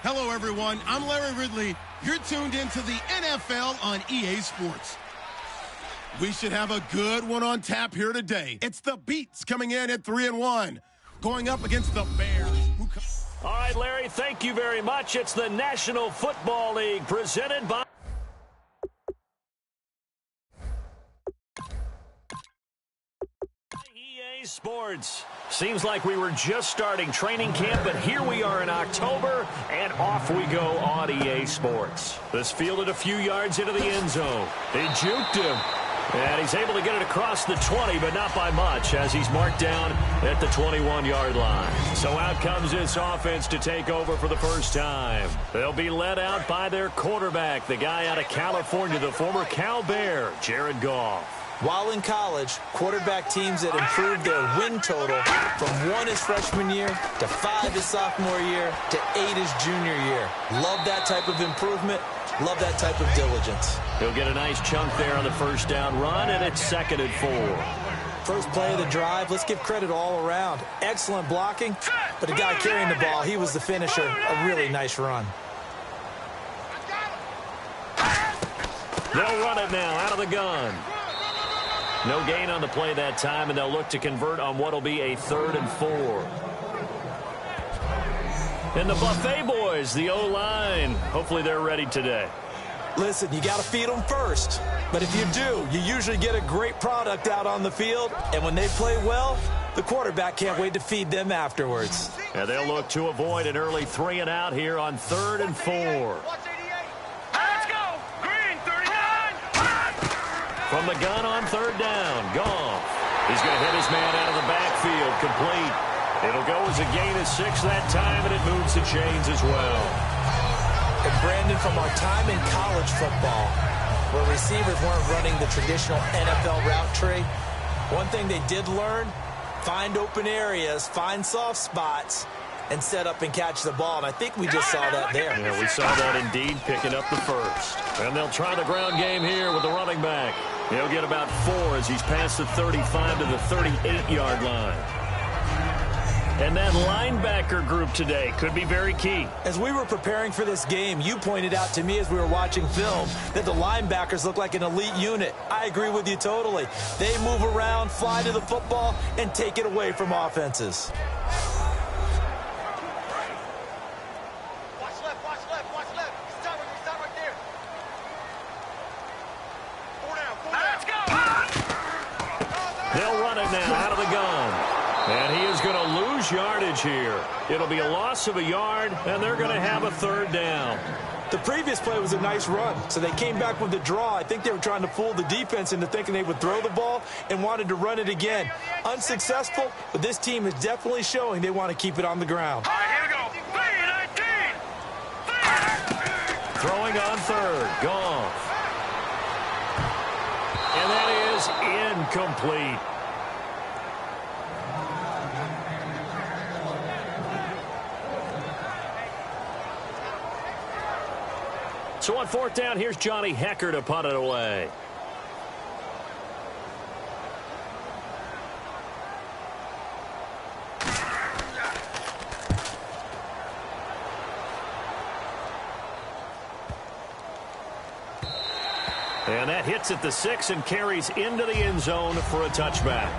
Hello, everyone. I'm Larry Ridley. You're tuned into the NFL on EA Sports. We should have a good one on tap here today. It's the Beats coming in at 3-1, going up against the Bears. All right, Larry, thank you very much. It's the National Football League presented by EA Sports. Seems like we were just starting training camp, but here we are in October, and off we go on EA Sports. This fielded a few yards into the end zone. They juked him, and he's able to get it across the 20, but not by much, as he's marked down at the 21-yard line. So out comes this offense to take over for the first time. They'll be led out by their quarterback, the guy out of California, the former Cal Bear, Jared Goff. While in college, quarterback teams that improved their win total from 1 his freshman year to 5 his sophomore year to 8 his junior year. Love that type of improvement. Love that type of diligence. He'll get a nice chunk there on the first down run, and it's 2nd and 4. First play of the drive, let's give credit all around. Excellent blocking, but the guy carrying the ball, he was the finisher. A really nice run. They'll run it now out of the gun. No gain on the play that time, and they'll look to convert on what will be a 3rd and 4. And the Buffet boys, the O-line, hopefully they're ready today. Listen, you got to feed them first. But if you do, you usually get a great product out on the field. And when they play well, the quarterback can't wait to feed them afterwards. And they'll look to avoid an early 3 and out here on 3rd and 4. From the gun on 3rd down, Goff. He's going to hit his man out of the backfield, complete. It'll go as a gain of 6 that time, and it moves the chains as well. And Brandon, from our time in college football, where receivers weren't running the traditional NFL route tree, one thing they did learn, find open areas, find soft spots, and set up and catch the ball. And I think we just saw that there. Yeah, we saw that indeed, picking up the first. And they'll try the ground game here with the running back. He'll get about 4 as he's past the 35 to the 38-yard line. And that linebacker group today could be very key. As we were preparing for this game, you pointed out to me as we were watching film that the linebackers look like an elite unit. I agree with you totally. They move around, fly to the football, and take it away from offenses. They'll run it now out of the gun. And he is going to lose yardage here. It'll be a loss of a yard, and they're going to have a 3rd down. The previous play was a nice run, so they came back with the draw. I think they were trying to fool the defense into thinking they would throw the ball and wanted to run it again. Unsuccessful, but this team is definitely showing they want to keep it on the ground. All right, here we go. 3-19. Throwing on 3rd, Goff. And that is incomplete. So on 4th down, here's Johnny Hecker to punt it away. And that hits at the 6 and carries into the end zone for a touchback.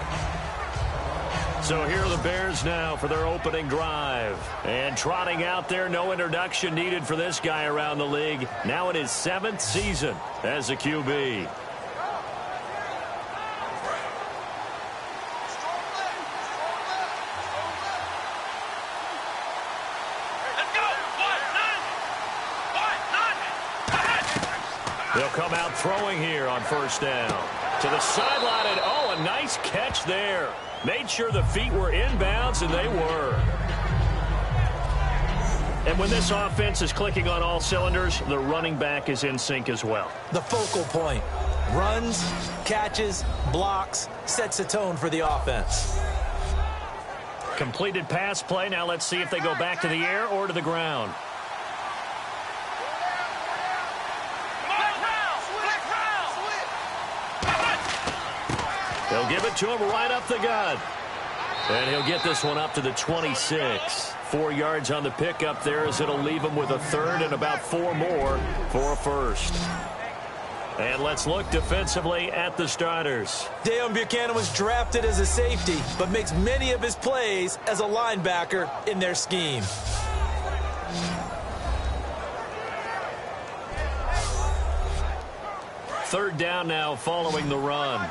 So here are the Bears now for their opening drive. And trotting out there, no introduction needed for this guy around the league. Now in his 7th season as a QB. They'll come out throwing here on 1st down. To the sideline, and oh, a nice catch there. Made sure the feet were inbounds, and they were. And when this offense is clicking on all cylinders, the running back is in sync as well. The focal point. Runs, catches, blocks, sets the tone for the offense. Completed pass play. Now let's see if they go back to the air or to the ground. They'll give it to him right up the gut. And he'll get this one up to the 26. 4 yards on the pickup there, as it'll leave them with a third and about 4 more for a first. And let's look defensively at the starters. Deion Buchanan was drafted as a safety, but makes many of his plays as a linebacker in their scheme. Third down now following the run.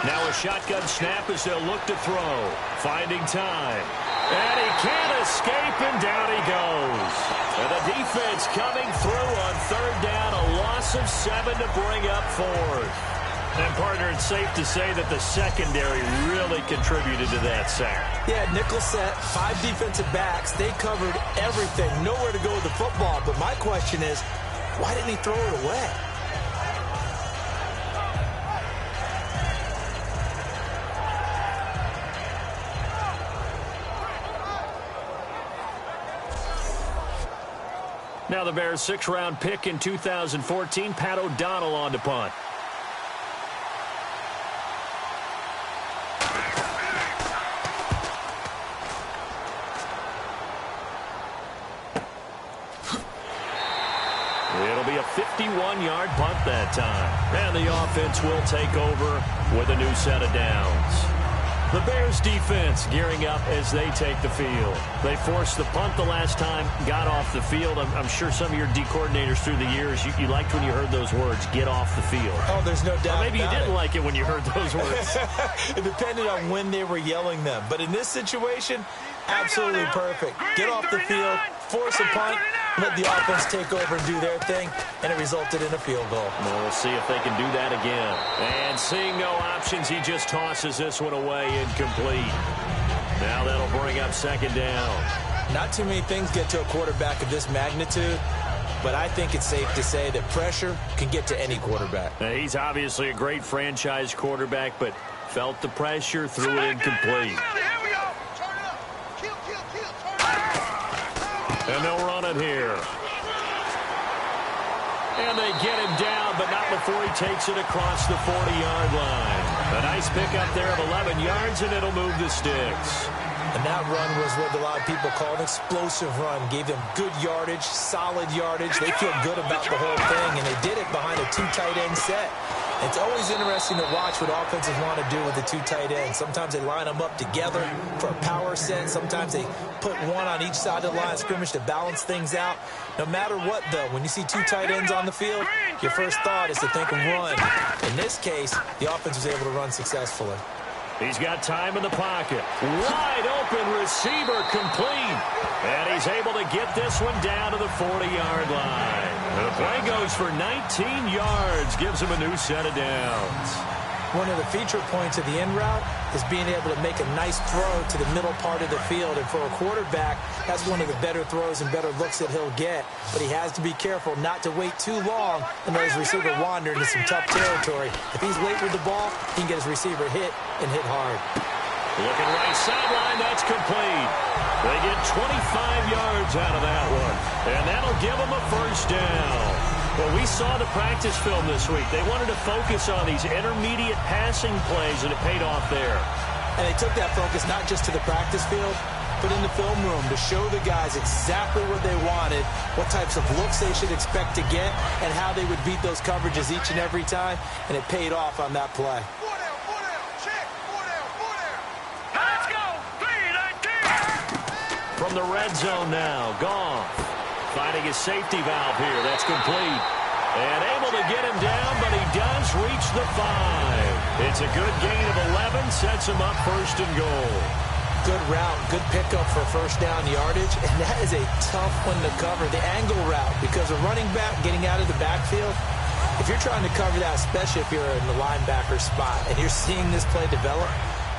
Now a shotgun snap as they'll look to throw. Finding time. And he can't escape, and down he goes. And the defense coming through on third down. A loss of 7 to bring up fourth. And, partner, it's safe to say that the secondary really contributed to that sack. Yeah, nickel set, 5 defensive backs. They covered everything. Nowhere to go with the football. But my question is, why didn't he throw it away? Now the Bears' 6th-round pick in 2014, Pat O'Donnell on to punt. It'll be a 51-yard punt that time. And the offense will take over with a new set of downs. The Bears defense gearing up as they take the field. They forced the punt the last time, got off the field. I'm sure some of your D coordinators through the years, you liked when you heard those words, get off the field. Oh, there's no doubt. Or maybe you didn't like it when you heard those words. It depended on when they were yelling them. But in this situation, absolutely perfect. Get off the field, force a punt, let the offense take over and do their thing, and it resulted in a field goal. Well, we'll see if they can do that again. And seeing no options, he just tosses this one away, incomplete. Now that'll bring up second down. Not too many things get to a quarterback of this magnitude, but I think it's safe to say that pressure can get to any quarterback. Now, he's obviously a great franchise quarterback, but felt the pressure, threw it incomplete. And they'll run it here. And they get him down, but not before he takes it across the 40-yard line. A nice pickup there of 11 yards, and it'll move the sticks. And that run was what a lot of people call an explosive run. Gave them good yardage, solid yardage. They feel good about the whole thing, and they did it behind a 2 tight end set. It's always interesting to watch what offenses want to do with the 2 tight ends. Sometimes they line them up together for a power set. Sometimes they put one on each side of the line of scrimmage to balance things out. No matter what, though, when you see 2 tight ends on the field, your first thought is to think of run. In this case, the offense was able to run successfully. He's got time in the pocket. Wide open receiver, complete. And he's able to get this one down to the 40-yard line. And the play goes for 19 yards, gives him a new set of downs. One of the feature points of the in route is being able to make a nice throw to the middle part of the field. And for a quarterback, that's one of the better throws and better looks that he'll get. But he has to be careful not to wait too long and let his receiver wander into some tough territory. If he's late with the ball, he can get his receiver hit and hit hard. Looking right sideline, that's complete. They get 25 yards out of that one. And that'll give them a first down. Well, we saw the practice film this week. They wanted to focus on these intermediate passing plays, and it paid off there. And they took that focus not just to the practice field, but in the film room to show the guys exactly what they wanted, what types of looks they should expect to get, and how they would beat those coverages each and every time, and it paid off on that play. From the red zone now, Goff finding his safety valve here. That's complete. And able to get him down, but he does reach the 5. It's a good gain of 11, sets him up first and goal. Good route, good pickup for first down yardage, and that is a tough one to cover, the angle route, because a running back getting out of the backfield, if you're trying to cover that, especially if you're in the linebacker spot, and you're seeing this play develop,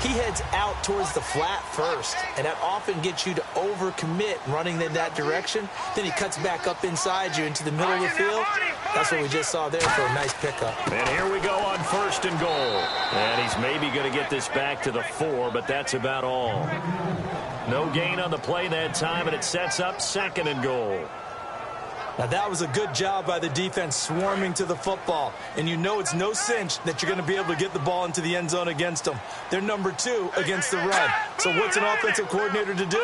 he heads out towards the flat first, and that often gets you to overcommit running in that direction. Then he cuts back up inside you into the middle of the field. That's what we just saw there for a nice pickup. And here we go on first and goal. And he's maybe going to get this back to the 4, but that's about all. No gain on the play that time, and it sets up second and goal. Now, that was a good job by the defense swarming to the football. And you know it's no cinch that you're going to be able to get the ball into the end zone against them. They're number 2 against the run. So what's an offensive coordinator to do?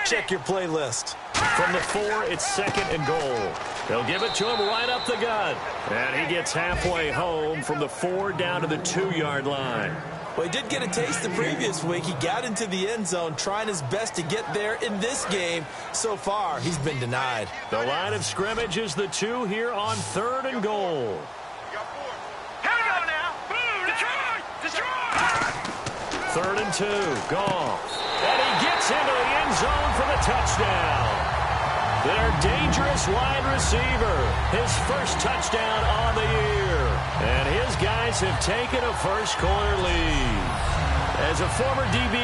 Check your playlist. From the 4, it's 2nd and goal. They'll give it to him right up the gut. And he gets halfway home from the 4 down to the 2-yard line. Well, he did get a taste the previous week. He got into the end zone trying his best to get there in this game. So far, he's been denied. The line of scrimmage is the 2 here on 3rd and goal. Here we go now. Detroit! Detroit! 3rd and 2. Goff. And he gets into the end zone for the touchdown. Their dangerous wide receiver. His first touchdown on the year. And his guys have taken a first-quarter lead. As a former DB,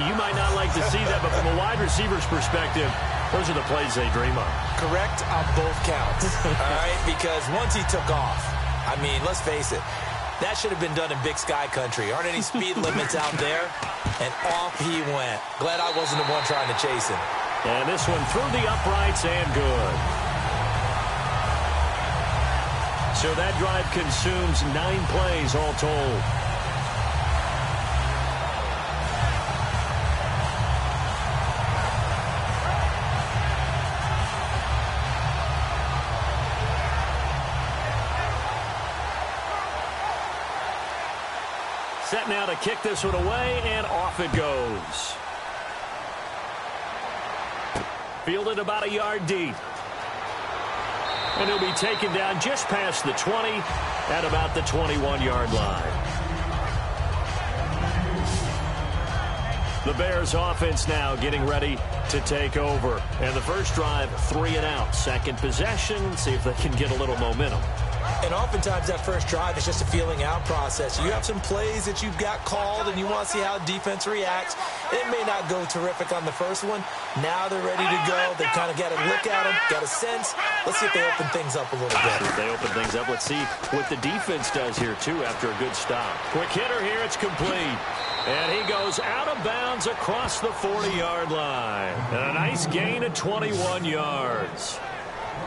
you might not like to see that, but from a wide receiver's perspective, those are the plays they dream of. Correct on both counts. All right, because once he took off, I mean, let's face it, that should have been done in Big Sky country. Aren't any speed limits out there? And off he went. Glad I wasn't the one trying to chase him. And this one through the uprights and good. So that drive consumes 9 plays all told. Set now to kick this one away, and off it goes. Fielded about a yard deep. And he'll be taken down just past the 20 at about the 21-yard line. The Bears offense now getting ready to take over. And the first drive, 3 and out. Second possession, see if they can get a little momentum. And oftentimes that first drive is just a feeling out process. You have some plays that you've got called and you want to see how defense reacts. It may not go terrific on the first one. Now they're ready to go. They kind of got a look at them, got a sense. Let's see if they open things up a little bit. If they open things up, let's see what the defense does here, too, after a good stop. Quick hitter here, it's complete. And he goes out of bounds across the 40-yard line. And a nice gain of 21 yards.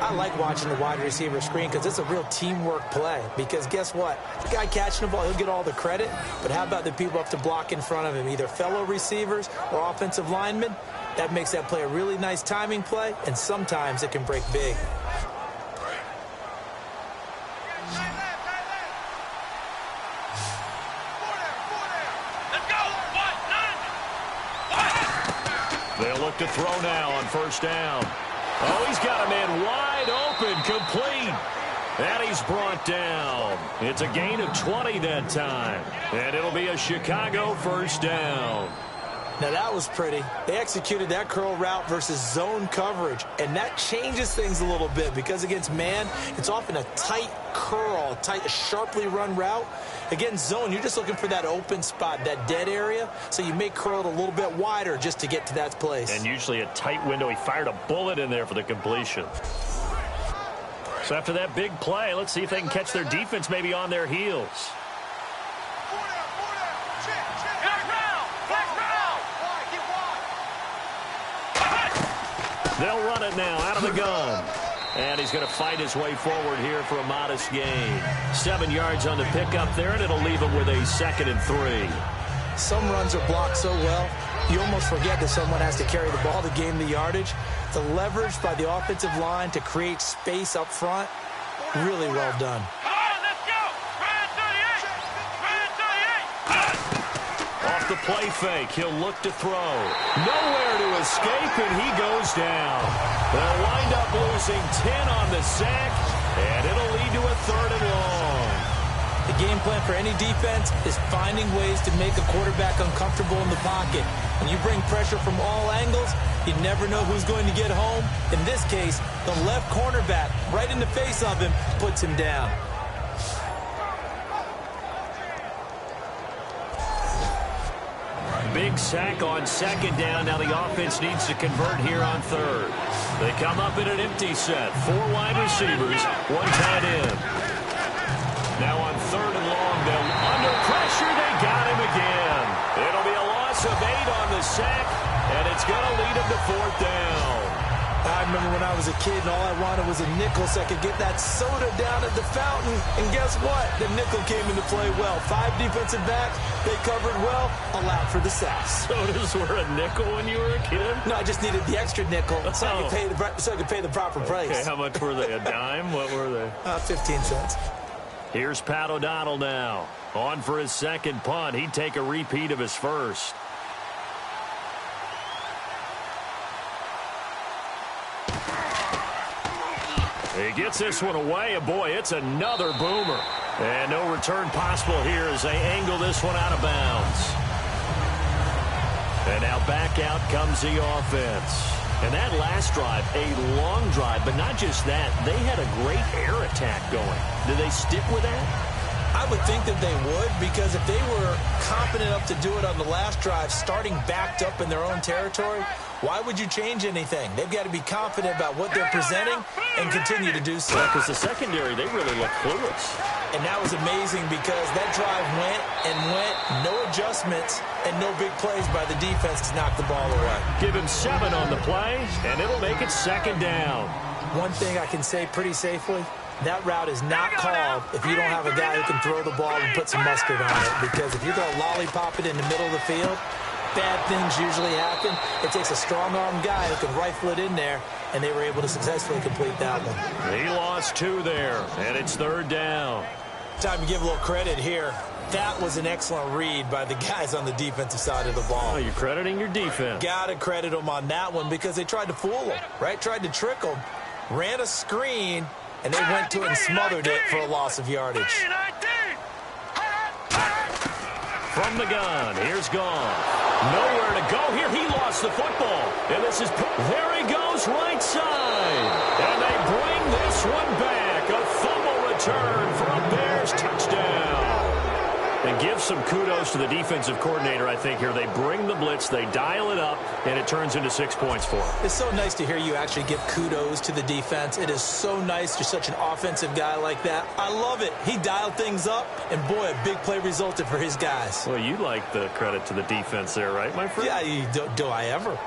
I like watching the wide receiver screen because it's a real teamwork play. Because guess what? The guy catching the ball, he'll get all the credit. But how about the people up to block in front of him, either fellow receivers or offensive linemen? That makes that play a really nice timing play, and sometimes it can break big. They'll look to throw now on first down. Oh, he's got a man wide open, complete. And he's brought down. It's a gain of 20 that time. And it'll be a Chicago first down. Now, that was pretty. They executed that curl route versus zone coverage. And that changes things a little bit because against man, it's often a tight curl, tight, sharply run route. Against zone, you're just looking for that open spot, that dead area. So you may curl it a little bit wider just to get to that place. And usually a tight window. He fired a bullet in there for the completion. So after that big play, let's see if they can catch their defense maybe on their heels. They'll run it now out of the gun. And he's going to fight his way forward here for a modest gain. 7 yards on the pickup there, and it'll leave him with a 2nd and 3. Some runs are blocked so well, you almost forget that someone has to carry the ball to gain the yardage. The leverage by the offensive line to create space up front, really well done. The play fake. He'll look to throw. Nowhere to escape, and he goes down. They'll wind up losing 10 on the sack, and it'll lead to a 3rd and long. The game plan for any defense is finding ways to make a quarterback uncomfortable in the pocket. When you bring pressure from all angles, you never know who's going to get home. In this case, the left cornerback, right in the face of him, puts him down. Big sack on 2nd down. Now the offense needs to convert here on 3rd. They come up in an empty set. 4 wide receivers, 1 tight end. Now on 3rd and long, they're under pressure. They got him again. It'll be a loss of 8 on the sack, and it's going to lead him to 4th down. I remember when I was a kid and all I wanted was a nickel so I could get that soda down at the fountain. And guess what? The nickel came into play well. 5 defensive backs, they covered well, allowed for the sacks. Sodas were a nickel when you were a kid? No, I just needed the extra nickel so I could pay the proper price. Okay, how much were they? A dime? What were they? 15 cents. Here's Pat O'Donnell now. On for his second punt. He'd take a repeat of his first. He gets this one away, and boy, it's another boomer. And no return possible here as they angle this one out of bounds. And now back out comes the offense. And that last drive, a long drive, but not just that. They had a great air attack going. Do they stick with that? I would think that they would, because if they were confident enough to do it on the last drive, starting backed up in their own territory, why would you change anything? They've got to be confident about what they're presenting and continue to do so. Because the secondary, they really look clueless. And that was amazing because that drive went and went, no adjustments, and no big plays by the defense to knock the ball away. Give him 7 on the play, and it'll make it second down. One thing I can say pretty safely, that route is not called if you don't have a guy who can throw the ball and put some mustard on it. Because if you're going to lollipop it in the middle of the field, bad things usually happen. It takes a strong-arm guy who can rifle it in there, and they were able to successfully complete that one. He lost 2 there, and it's third down. Time to give a little credit here. That was an excellent read by the guys on the defensive side of the ball. Oh, you're crediting your defense. Got to credit them on that one because they tried to fool them, right? Tried to trick them, ran a screen, and they went to it and smothered it for a loss of yardage. From the gun, here's Goff. Nowhere to go here. He lost the football. And this is, there he goes, right side. And they bring this one back. A fumble return for a Bears touchdown. And give some kudos to the defensive coordinator, I think, here. They bring the blitz, they dial it up, and it turns into 6 points for them. It's so nice to hear you actually give kudos to the defense. It is so nice. You're such an offensive guy like that. I love it. He dialed things up, and boy, a big play resulted for his guys. Well, you like the credit to the defense there, right, my friend? Yeah, do I ever?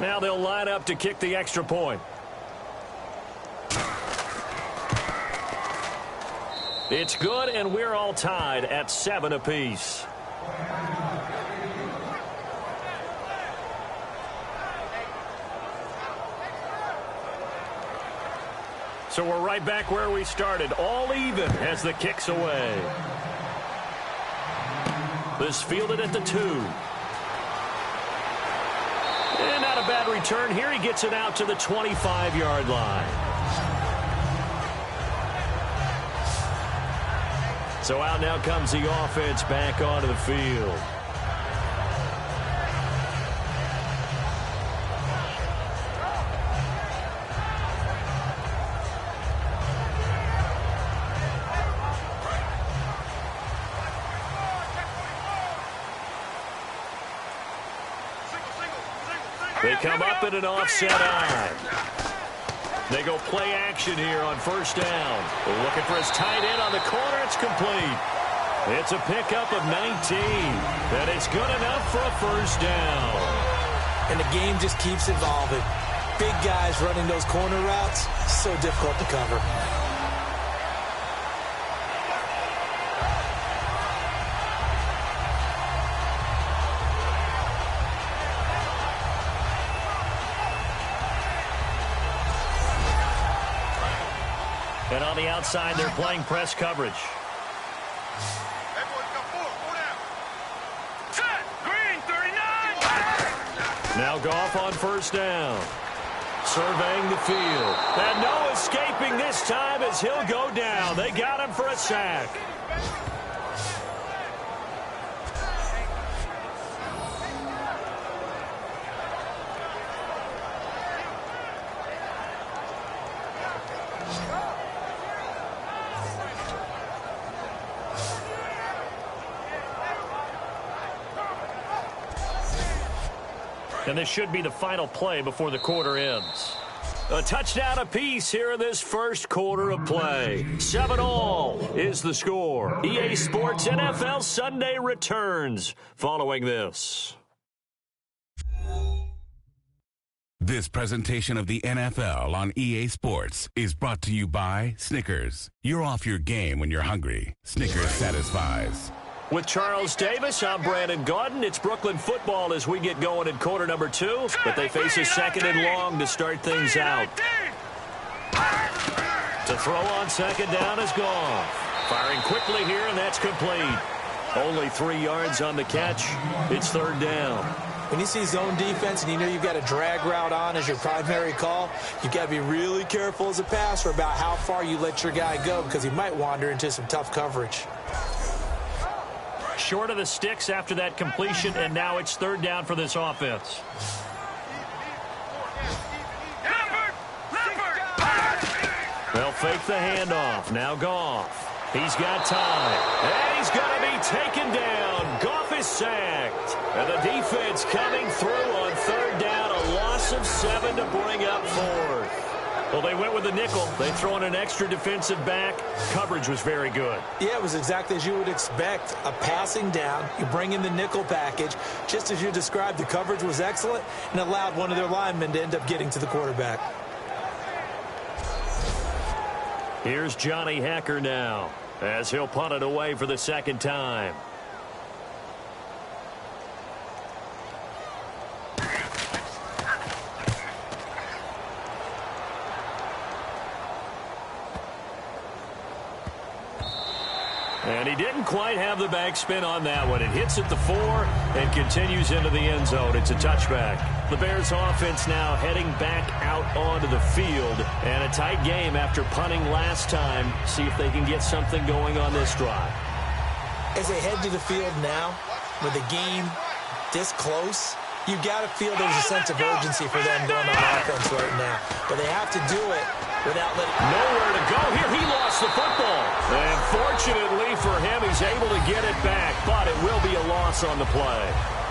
Now they'll line up to kick the extra point. It's good, and we're all tied at 7 apiece. So we're right back where we started, all even as the kick's away. This fielded at the 2. And not a bad return here. He gets it out to the 25-yard line. So out now comes the offense back onto the field. They come up in an offset eye. They go play action here on first down. They're looking for his tight end on the corner. It's complete. It's a pickup of 19. And it's good enough for a first down. And the game just keeps evolving. Big guys running those corner routes, so difficult to cover. And on the outside, they're playing press coverage. Now Goff on first down. Surveying the field. And no escaping this time as he'll go down. They got him for a sack. And this should be the final play before the quarter ends. A touchdown apiece here in this first quarter of play. 7-all is the score. EA Sports NFL Sunday returns following this. This presentation of the NFL on EA Sports is brought to you by Snickers. You're off your game when you're hungry. Snickers satisfies. With Charles Davis, I'm Brandon Gaudin. It's Brooklyn football as we get going in quarter number 2, but they face a second and long to start things out. To throw on second down is Goff. Firing quickly here, and that's complete. Only 3 yards on the catch. It's third down. When you see zone defense and you know you've got a drag route on as your primary call, you've got to be really careful as a passer about how far you let your guy go because he might wander into some tough coverage. Short of the sticks after that completion, and now it's third down for this offense. They'll fake the handoff. Now Goff. He's got time. And he's going to be taken down. Goff is sacked. And the defense coming through on third down. A loss of 7 to bring up fourth. Well, they went with the nickel. They throw in an extra defensive back. Coverage was very good. Yeah, it was exactly as you would expect. A passing down. You bring in the nickel package. Just as you described, the coverage was excellent and allowed one of their linemen to end up getting to the quarterback. Here's Johnny Hacker now as he'll punt it away for the second time. And he didn't quite have the backspin on that one. It hits at the 4 and continues into the end zone. It's a touchback. The Bears offense now heading back out onto the field. And a tight game after punting last time. See if they can get something going on this drive. As they head to the field now, with the game this close, you've got to feel there's a sense of urgency for them going on offense right now. But they have to do it without letting... Nowhere to go here. He lost the football. And fortunately for him, he's able to get it back. But it will be a loss on the play.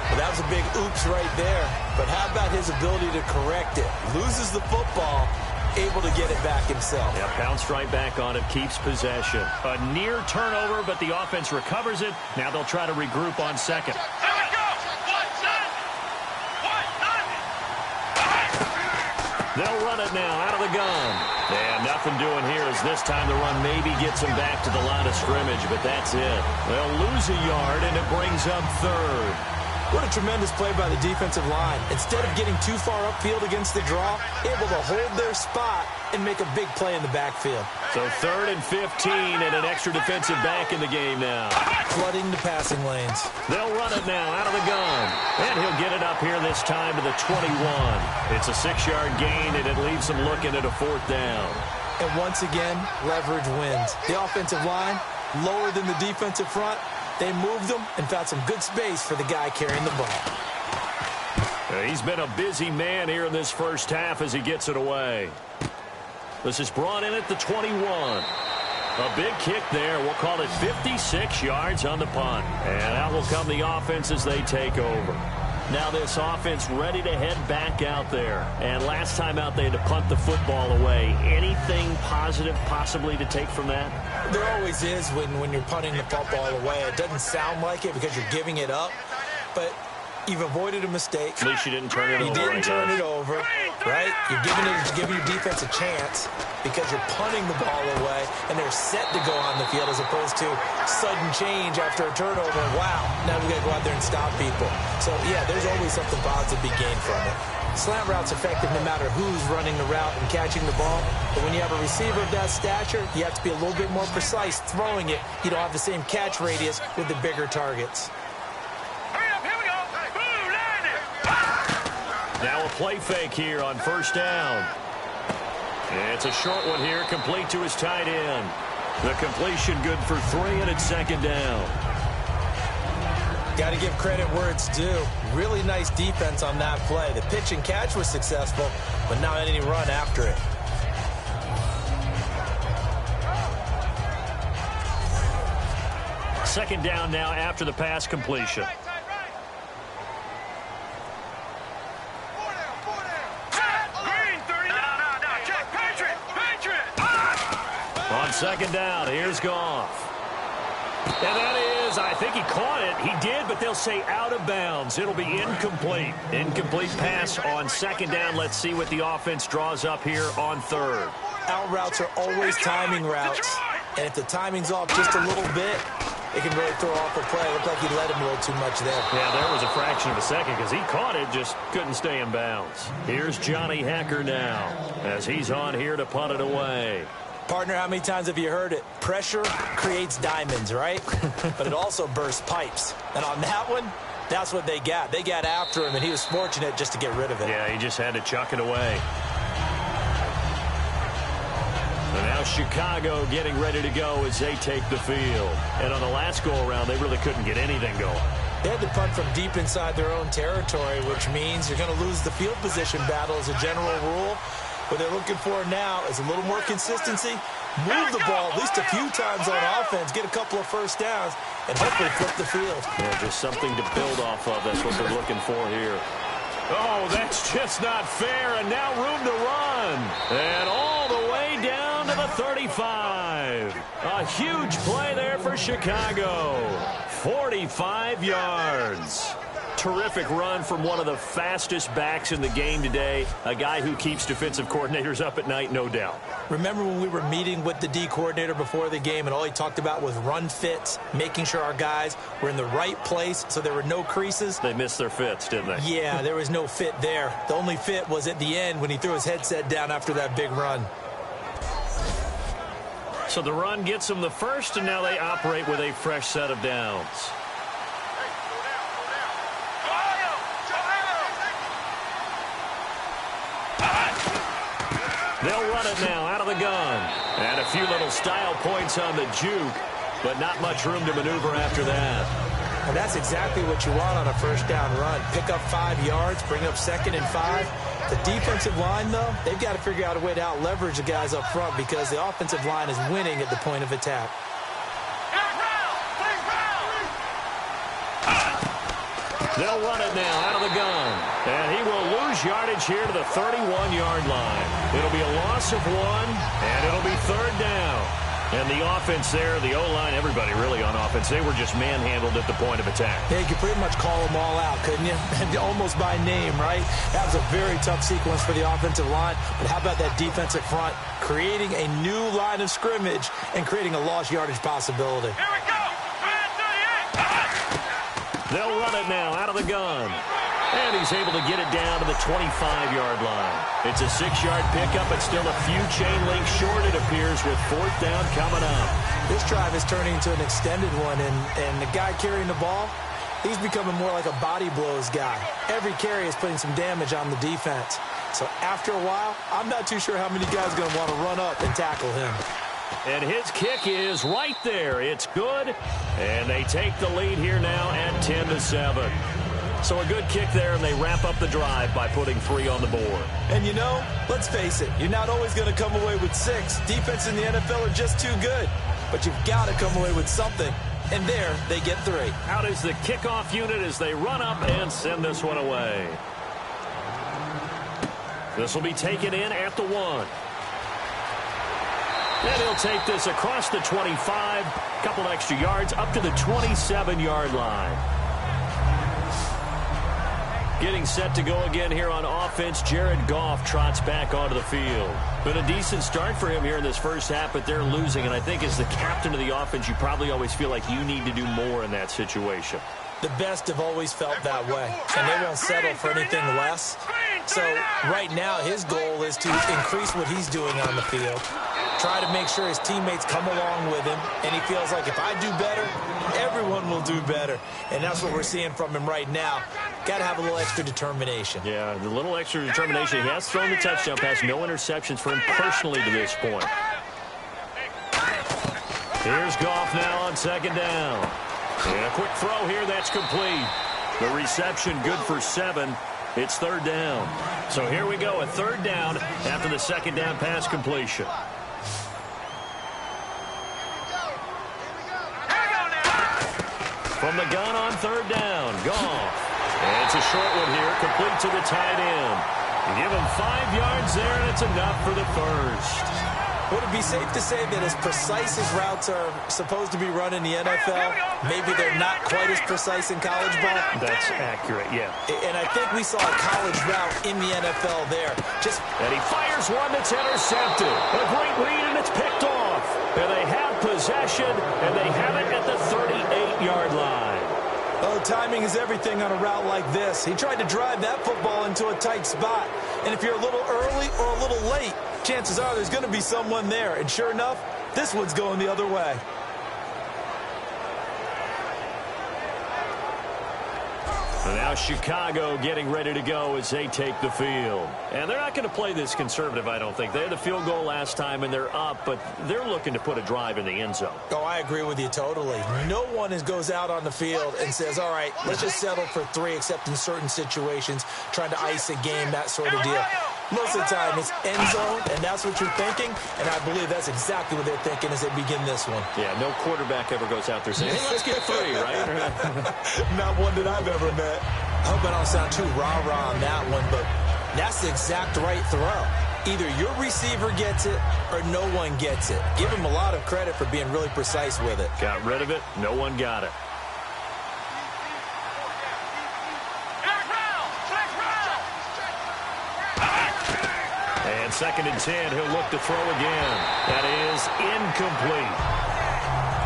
Well, that was a big oops right there. But how about his ability to correct it? Loses the football, able to get it back himself. Yeah, bounced right back on it, keeps possession. A near turnover, but the offense recovers it. Now they'll try to regroup on second. They'll run it now out of the gun. And nothing doing here as this time the run maybe gets them back to the line of scrimmage, but that's it. They'll lose a yard, and it brings up third. What a tremendous play by the defensive line. Instead of getting too far upfield against the draw, able to hold their spot and make a big play in the backfield. So 3rd and 15 and an extra defensive back in the game now. Flooding the passing lanes. They'll run it now out of the gun. And he'll get it up here this time to the 21. It's a 6-yard gain, and it leaves them looking at a 4th down. And once again, leverage wins. The offensive line, lower than the defensive front. They moved them and found some good space for the guy carrying the ball. He's been a busy man here in this first half as he gets it away. This is brought in at the 21. A big kick there. We'll call it 56 yards on the punt. And out will come the offense as they take over. Now this offense ready to head back out there. And last time out they had to punt the football away. Anything positive possibly to take from that? There always is when you're punting the football away. It doesn't sound like it because you're giving it up. But you've avoided a mistake. At least you didn't turn it over. You didn't turn it over, right? You're giving your defense a chance because you're punting the ball away, and they're set to go on the field as opposed to sudden change after a turnover. Wow, now we got to go out there and stop people. So, yeah, there's always something positive to be gained from it. Slant route's effective no matter who's running the route and catching the ball. But when you have a receiver of that stature, you have to be a little bit more precise throwing it. You don't have the same catch radius with the bigger targets. Now a play fake here on first down. It's a short one here, complete to his tight end. The completion good for 3, and it's second down. Got to give credit where it's due. Really nice defense on that play. The pitch and catch was successful, but not any run after it. Second down now after the pass completion. On second down, here's Goff. And that is, I think he caught it. He did, but they'll say out of bounds. It'll be incomplete. Incomplete pass on second down. Let's see what the offense draws up here on third. Out routes are always timing routes. And if the timing's off just a little bit, it can really throw off the play. It looked like he let him a little too much there. Yeah, there was a fraction of a second because he caught it, just couldn't stay in bounds. Here's Johnny Hacker now as he's on here to punt it away. Partner, how many times have you heard it? Pressure creates diamonds, right? But it also bursts pipes. And on that one, that's what they got. They got after him, and he was fortunate just to get rid of it. Yeah, he just had to chuck it away. And now Chicago getting ready to go as they take the field. And on the last go-around, they really couldn't get anything going. They had to punt from deep inside their own territory, which means you're going to lose the field position battle as a general rule. What they're looking for now is a little more consistency, move the ball at least a few times on offense, get a couple of first downs, and hopefully flip the field. Yeah, just something to build off of. That's what they're looking for here. Oh, that's just not fair, and now room to run. And all the way down to the 35. A huge play there for Chicago. 45 yards. Terrific run from one of the fastest backs in the game today. A guy who keeps defensive coordinators up at night, no doubt. Remember when we were meeting with the D coordinator before the game and all he talked about was run fits, making sure our guys were in the right place so there were no creases? They missed their fits, didn't they? Yeah, there was no fit there. The only fit was at the end when he threw his headset down after that big run. So the run gets them the first, and now they operate with a fresh set of downs. They'll run it now out of the gun. And a few little style points on the juke, but not much room to maneuver after that. And that's exactly what you want on a first down run. Pick up 5 yards, bring up 2nd and 5. The defensive line, though, they've got to figure out a way to out-leverage the guys up front because the offensive line is winning at the point of attack. They'll run it now out of the gun. And he will lose yardage here to the 31-yard line. It'll be a loss of 1, and it'll be third down. And the offense there, the O-line, everybody really on offense, they were just manhandled at the point of attack. Yeah, you could pretty much call them all out, couldn't you? Almost by name, right? That was a very tough sequence for the offensive line. But how about that defensive front creating a new line of scrimmage and creating a lost yardage possibility? Here we go. They'll run it now out of the gun. And he's able to get it down to the 25-yard line. It's a 6-yard pickup, but still a few chain links short, it appears, with 4th down coming up. This drive is turning into an extended one, and the guy carrying the ball, he's becoming more like a body blows guy. Every carry is putting some damage on the defense. So after a while, I'm not too sure how many guys are going to want to run up and tackle him. And his kick is right there. It's good. And they take the lead here now at 10-7. So a good kick there, and they wrap up the drive by putting 3 on the board. And you know, let's face it, you're not always going to come away with 6. Defense in the NFL are just too good. But you've got to come away with something. And there, they get 3. Out is the kickoff unit as they run up and send this one away. This will be taken in at the 1. And he'll take this across the 25, couple extra yards, up to the 27-yard line. Getting set to go again here on offense, Jared Goff trots back onto the field. Been a decent start for him here in this first half, but they're losing. And I think as the captain of the offense, you probably always feel like you need to do more in that situation. The best have always felt that way, and they won't settle for anything less. So right now, his goal is to increase what he's doing on the field, try to make sure his teammates come along with him, and he feels like if I do better, everyone will do better. And that's what we're seeing from him right now. Got to have a little extra determination. Yeah, the little extra determination. He has thrown the touchdown pass, no interceptions for him personally to this point. Here's Goff now on 2nd down. And a quick throw here, that's complete. The reception good for 7. It's 3rd down. So here we go, a 3rd down after the 2nd down pass completion. From the gun on 3rd down, Goff. And it's a short one here, complete to the tight end. You give him 5 yards there, and it's enough for the first. Would it be safe to say that as precise as routes are supposed to be run in the NFL, maybe they're not quite as precise in college ball? That's accurate, yeah. And I think we saw a college route in the NFL there. And he fires one that's intercepted. A great read, and it's picked off. And they have possession, and they have it at the 38-yard line. Oh, timing is everything on a route like this. He tried to drive that football into a tight spot. And if you're a little early or a little late, chances are there's going to be someone there. And sure enough, this one's going the other way. And now Chicago getting ready to go as they take the field. And they're not going to play this conservative, I don't think. They had the field goal last time, and they're up, but they're looking to put a drive in the end zone. Oh, I agree with you totally. No one goes out on the field and says, all right, let's just settle for 3, except in certain situations, trying to ice a game, that sort of deal. Most of the time, it's end zone, and that's what you're thinking, and I believe that's exactly what they're thinking as they begin this one. Yeah, no quarterback ever goes out there saying, hey, let's get 3, right? Not one that I've ever met. I hope I don't sound too rah-rah on that one, but that's the exact right throw. Either your receiver gets it or no one gets it. Give him a lot of credit for being really precise with it. Got rid of it. No one got it. And 2nd and 10, he'll look to throw again. That is incomplete.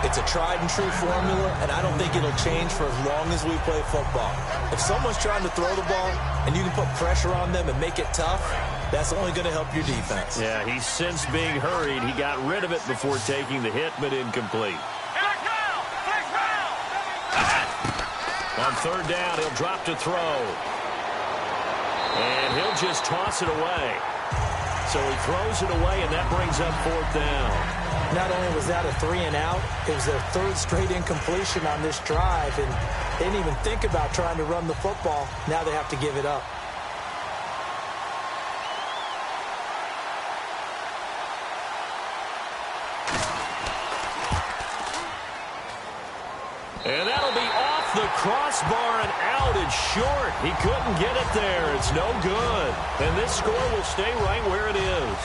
It's a tried-and-true formula, and I don't think it'll change for as long as we play football. If someone's trying to throw the ball and you can put pressure on them and make it tough, that's only going to help your defense. Yeah, he's since being hurried. He got rid of it before taking the hit, but incomplete. On 3rd down, he'll drop to throw. And he'll just toss it away. So he throws it away, and that brings up 4th down. Not only was that a 3-and-out, it was their 3rd straight incompletion on this drive, and they didn't even think about trying to run the football. Now they have to give it up. And that'll be off the crossbar and out. It's short. He couldn't get it there. It's no good. And this score will stay right where it is.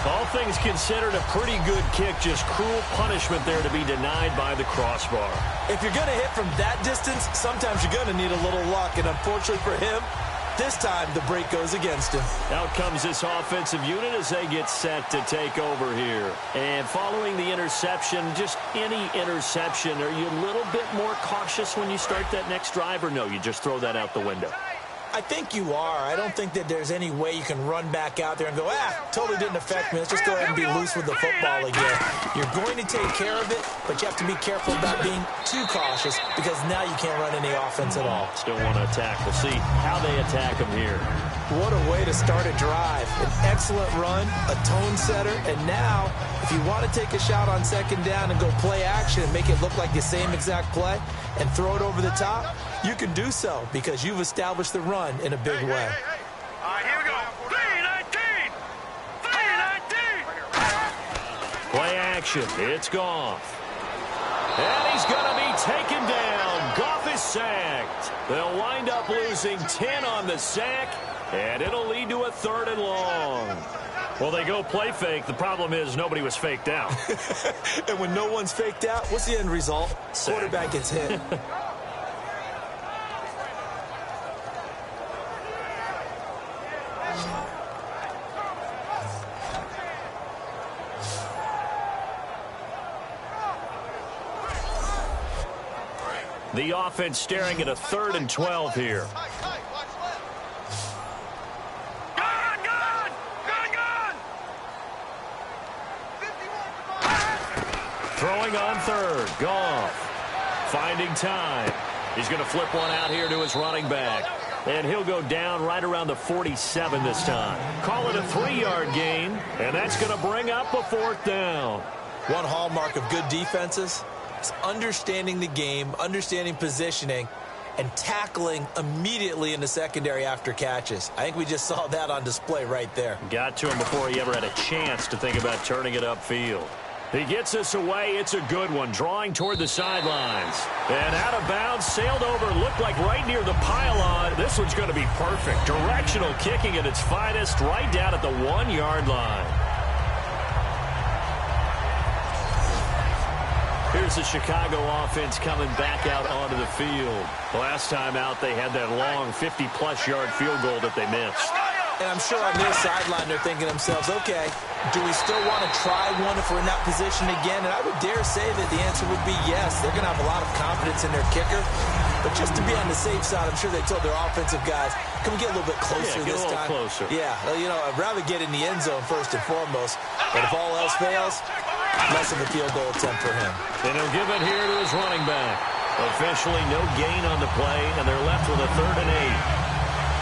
All things considered, a pretty good kick. Just cruel punishment there to be denied by the crossbar. If you're going to hit from that distance, sometimes you're going to need a little luck. And unfortunately for him, this time the break goes against him. Out comes this offensive unit as they get set to take over here. And following the interception, just any interception, are you a little bit more cautious when you start that next drive, or no, you just throw that out the window? I think you are. I don't think that there's any way you can run back out there and go, totally didn't affect me. Let's just go ahead and be loose with the football again. You're going to take care of it, but you have to be careful about being too cautious because now you can't run any offense at all. Still want to attack. We'll see how they attack them here. What a way to start a drive. An excellent run, a tone setter, and now if you want to take a shot on 2nd down and go play action and make it look like the same exact play and throw it over the top, you can do so because you've established the run in a big way. All right, here we go. 3-19. 3-19. Play action. It's Goff. And he's going to be taken down. Goff is sacked. They'll wind up losing 10 on the sack, and it'll lead to a 3rd and long. Well, they go play fake. The problem is nobody was faked out. And when no one's faked out, what's the end result? Sack. Quarterback gets hit. The offense staring at a 3rd and 12 here. Throwing on 3rd. Goff finding time. He's going to flip one out here to his running back. And he'll go down right around the 47 this time. Call it a 3-yard gain, and that's going to bring up a 4th down. One hallmark of good defenses is understanding the game, understanding positioning, and tackling immediately in the secondary after catches. I think we just saw that on display right there. Got to him before he ever had a chance to think about turning it upfield. He gets us away. It's a good one. Drawing toward the sidelines. And out of bounds, sailed over, looked like right near the pylon. This one's going to be perfect. Directional kicking at its finest, right down at the 1-yard line. here's the Chicago offense coming back out onto the field. Last time out, they had that long 50-plus yard field goal that they missed. And I'm sure on their sideline they're thinking to themselves, okay, do we still want to try one if we're in that position again? And I would dare say that the answer would be yes. They're going to have a lot of confidence in their kicker. But just to be on the safe side, I'm sure they told their offensive guys, can we get a little bit closer this time? Closer. Yeah, well, you know, I'd rather get in the end zone first and foremost. But if all else fails, less of a field goal attempt for him. And he'll give it here to his running back. Officially no gain on the play, and they're left with a 3rd and 8.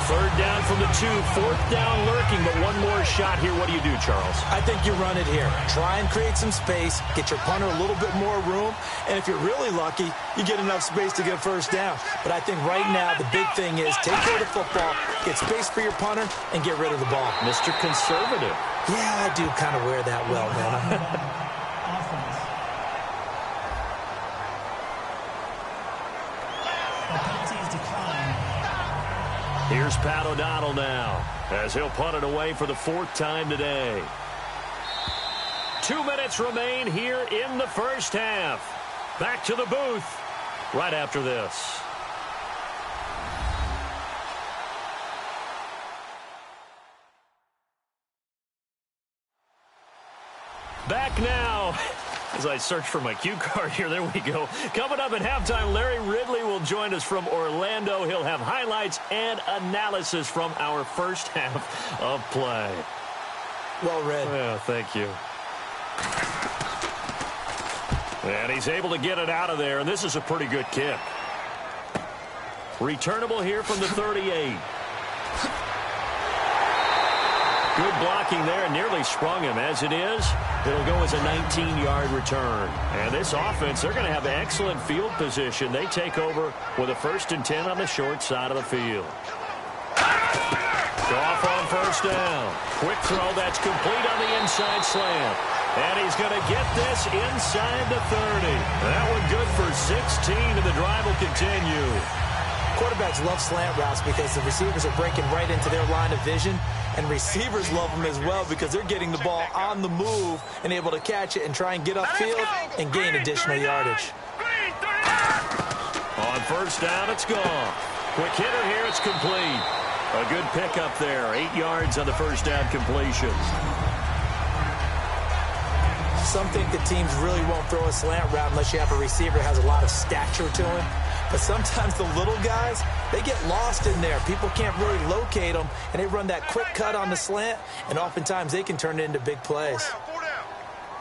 3rd down from the 2, 4th down lurking, but one more shot here. What do you do, Charles? I think you run it here. Try and create some space, get your punter a little bit more room, and if you're really lucky, you get enough space to get a 1st down. But I think right now the big thing is take care of the football, get space for your punter, and get rid of the ball. Mr. Conservative. Yeah, I do kind of wear that well, man. Here's Pat O'Donnell now, as he'll punt it away for the 4th time today. 2 minutes remain here in the 1st half. Back to the booth right after this. Back now. As I search for my cue card here, there we go. Coming up at halftime, Larry Ridley will join us from Orlando. He'll have highlights and analysis from our 1st half of play. Well read. Yeah, thank you. And he's able to get it out of there, and this is a pretty good kick. Returnable here from the 38. Good blocking there, nearly sprung him. As it is, it'll go as a 19-yard return. And this offense, they're going to have excellent field position. They take over with a 1st and 10 on the short side of the field. Goff on 1st down. Quick throw, that's complete on the inside slant. And he's going to get this inside the 30. That one good for 16, and the drive will continue. Quarterbacks love slant routes because the receivers are breaking right into their line of vision, and receivers love them as well because they're getting the ball on the move and able to catch it and try and get upfield and gain additional yardage. On 1st down, it's gone. Quick hitter here, it's complete. A good pickup there, 8 yards on the 1st down completion. Some think the teams really won't throw a slant route unless you have a receiver that has a lot of stature to him. But sometimes the little guys, they get lost in there. People can't really locate them, and they run that quick cut on the slant, and oftentimes they can turn it into big plays.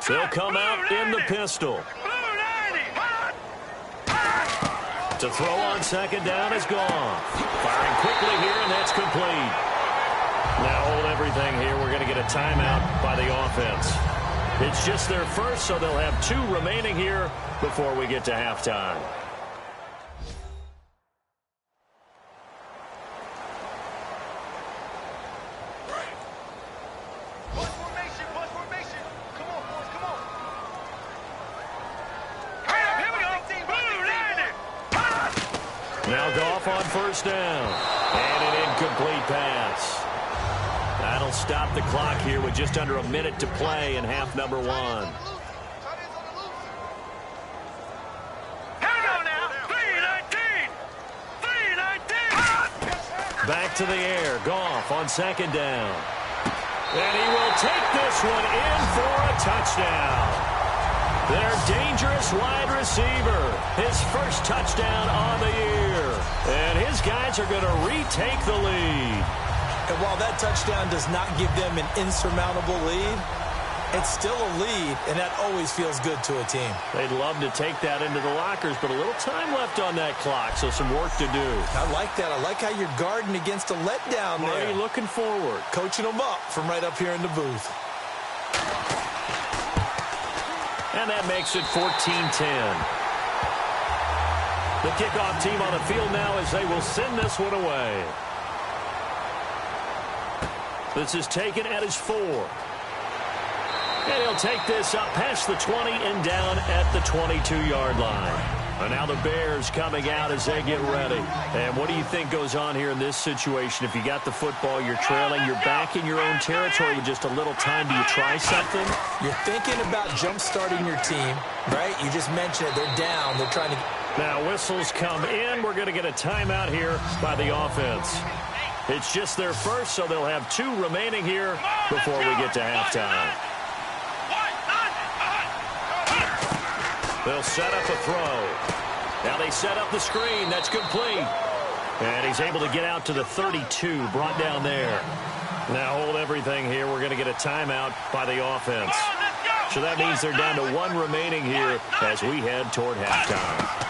They'll come out in the pistol. To throw on 2nd down is gone. Firing quickly here, and that's complete. Now hold everything here. We're going to get a timeout by the offense. It's just their 1st, so they'll have 2 remaining here before we get to halftime. Now Goff on 1st down. And an incomplete pass. That'll stop the clock here with just under a minute to play in half number 1. Back to the air. Goff on 2nd down. And he will take this one in for a touchdown. Their dangerous wide receiver. His 1st touchdown on the year. And his guys are going to retake the lead. And while that touchdown does not give them an insurmountable lead, it's still a lead, and that always feels good to a team. They'd love to take that into the lockers, but a little time left on that clock, so some work to do. I like that. I like how you're guarding against a letdown there. Marty looking forward. Coaching them up from right up here in the booth. And that makes it 14-10. The kickoff team on the field now as they will send this one away. This is taken at his 4. And he'll take this up past the 20 and down at the 22-yard line. And now the Bears coming out as they get ready. And what do you think goes on here in this situation? If you got the football, you're trailing, you're back in your own territory with just a little time. Do you try something? You're thinking about jump-starting your team, right? You just mentioned it. They're down. They're trying to... Now whistles come in. We're going to get a timeout here by the offense. It's just their first, so they'll have 2 remaining here before we get to halftime. They'll set up a throw. Now they set up the screen. That's complete. And he's able to get out to the 32, brought down there. Now hold everything here. We're going to get a timeout by the offense. So that means they're down to 1 remaining here as we head toward halftime.